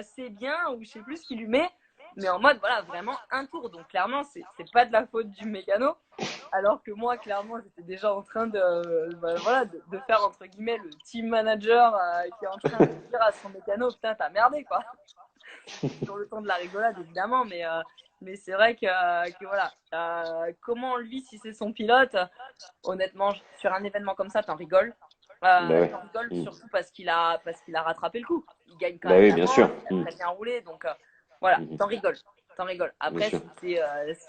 c'est bien, ou je sais plus ce qu'il lui met, mais en mode, voilà, vraiment un tour. Donc, clairement, c'est pas de la faute du mécano. Alors que moi, clairement, j'étais déjà en train voilà, de faire, entre guillemets, le team manager qui est en train de dire à son mécano, putain, t'as merdé, quoi sur le temps de la rigolade, évidemment, mais c'est vrai que voilà, comment on le vit si c'est son pilote, honnêtement, sur un événement comme ça, t'en rigoles. Bah ouais. T'en rigoles Mhm. surtout parce qu'il a rattrapé le coup. Il gagne quand Bah même oui, la bien manche, sûr. il a Mhm. très bien roulé, donc voilà, Mhm. t'en rigoles. T'en rigoles. Bien Après, sûr. si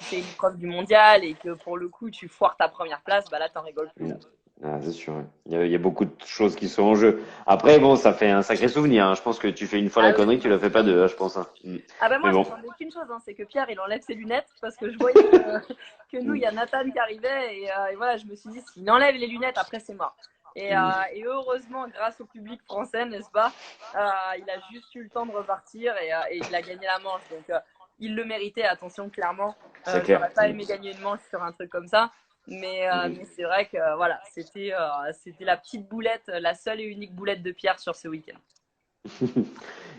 c'est une épreuve du mondial et que pour le coup tu foires ta première place, bah là t'en rigoles plus. Mm. Ah, c'est sûr. Ouais. Il y a beaucoup de choses qui sont en jeu. Après, bon, ça fait un sacré souvenir. Hein. Je pense que tu fais une fois la Ah oui, connerie, tu non, la fais c'est pas sûr. deux, hein, je pense. Hein. Mm. Ah ben Mais moi, bon. j'attendais qu'une chose, hein, c'est que Pierre, il enlève ses lunettes, parce que je voyais que nous, il Mm. y a Nathan qui arrivait, et voilà, je me suis dit, s'il enlève les lunettes, après, c'est mort. Mm. Et heureusement, grâce au public français, n'est-ce pas, il a juste eu le temps de repartir, et il a gagné la manche. Donc, il le méritait, attention, clairement. C'est clair. J'aurais pas Mm. aimé gagner une manche sur un truc comme ça. Mhm. Mais c'est vrai que voilà, c'était la petite boulette, la seule et unique boulette de Pierre sur ce week-end.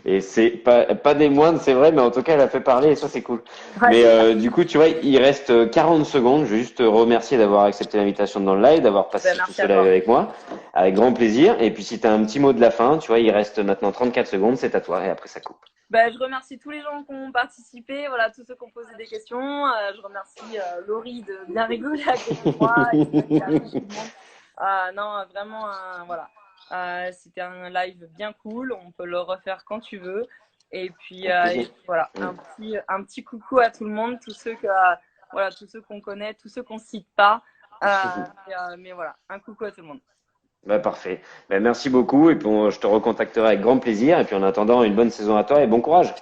Et c'est pas des moindres, c'est vrai, mais en tout cas, elle a fait parler et ça, c'est cool. Ouais, Mais c'est ça. du coup, tu vois, il reste 40 secondes. Je veux juste te remercier d'avoir accepté l'invitation dans le live, d'avoir Ben, passé tout merci ce à live toi. avec moi, avec grand plaisir. Et puis, si tu as un petit mot de la fin, tu vois, il reste maintenant 34 secondes, c'est à toi, et après, ça coupe. Ben, je remercie tous les gens qui ont participé, voilà, tous ceux qui ont posé des questions. Je remercie Laurie de bien rigoler à côté de moi et de donner la vie à tout le monde. Non, vraiment, voilà. C'était un live bien cool. On peut le refaire quand tu veux. Avec Et plaisir. puis voilà, Mm. un petit coucou à tout le monde, voilà, tous ceux qu'on connaît, tous ceux qu'on cite pas. Mais voilà, un coucou à tout le monde. Bah, parfait. Bah, merci beaucoup. Et puis, je te recontacterai avec grand plaisir. Et puis, en attendant, une bonne saison à toi et bon courage.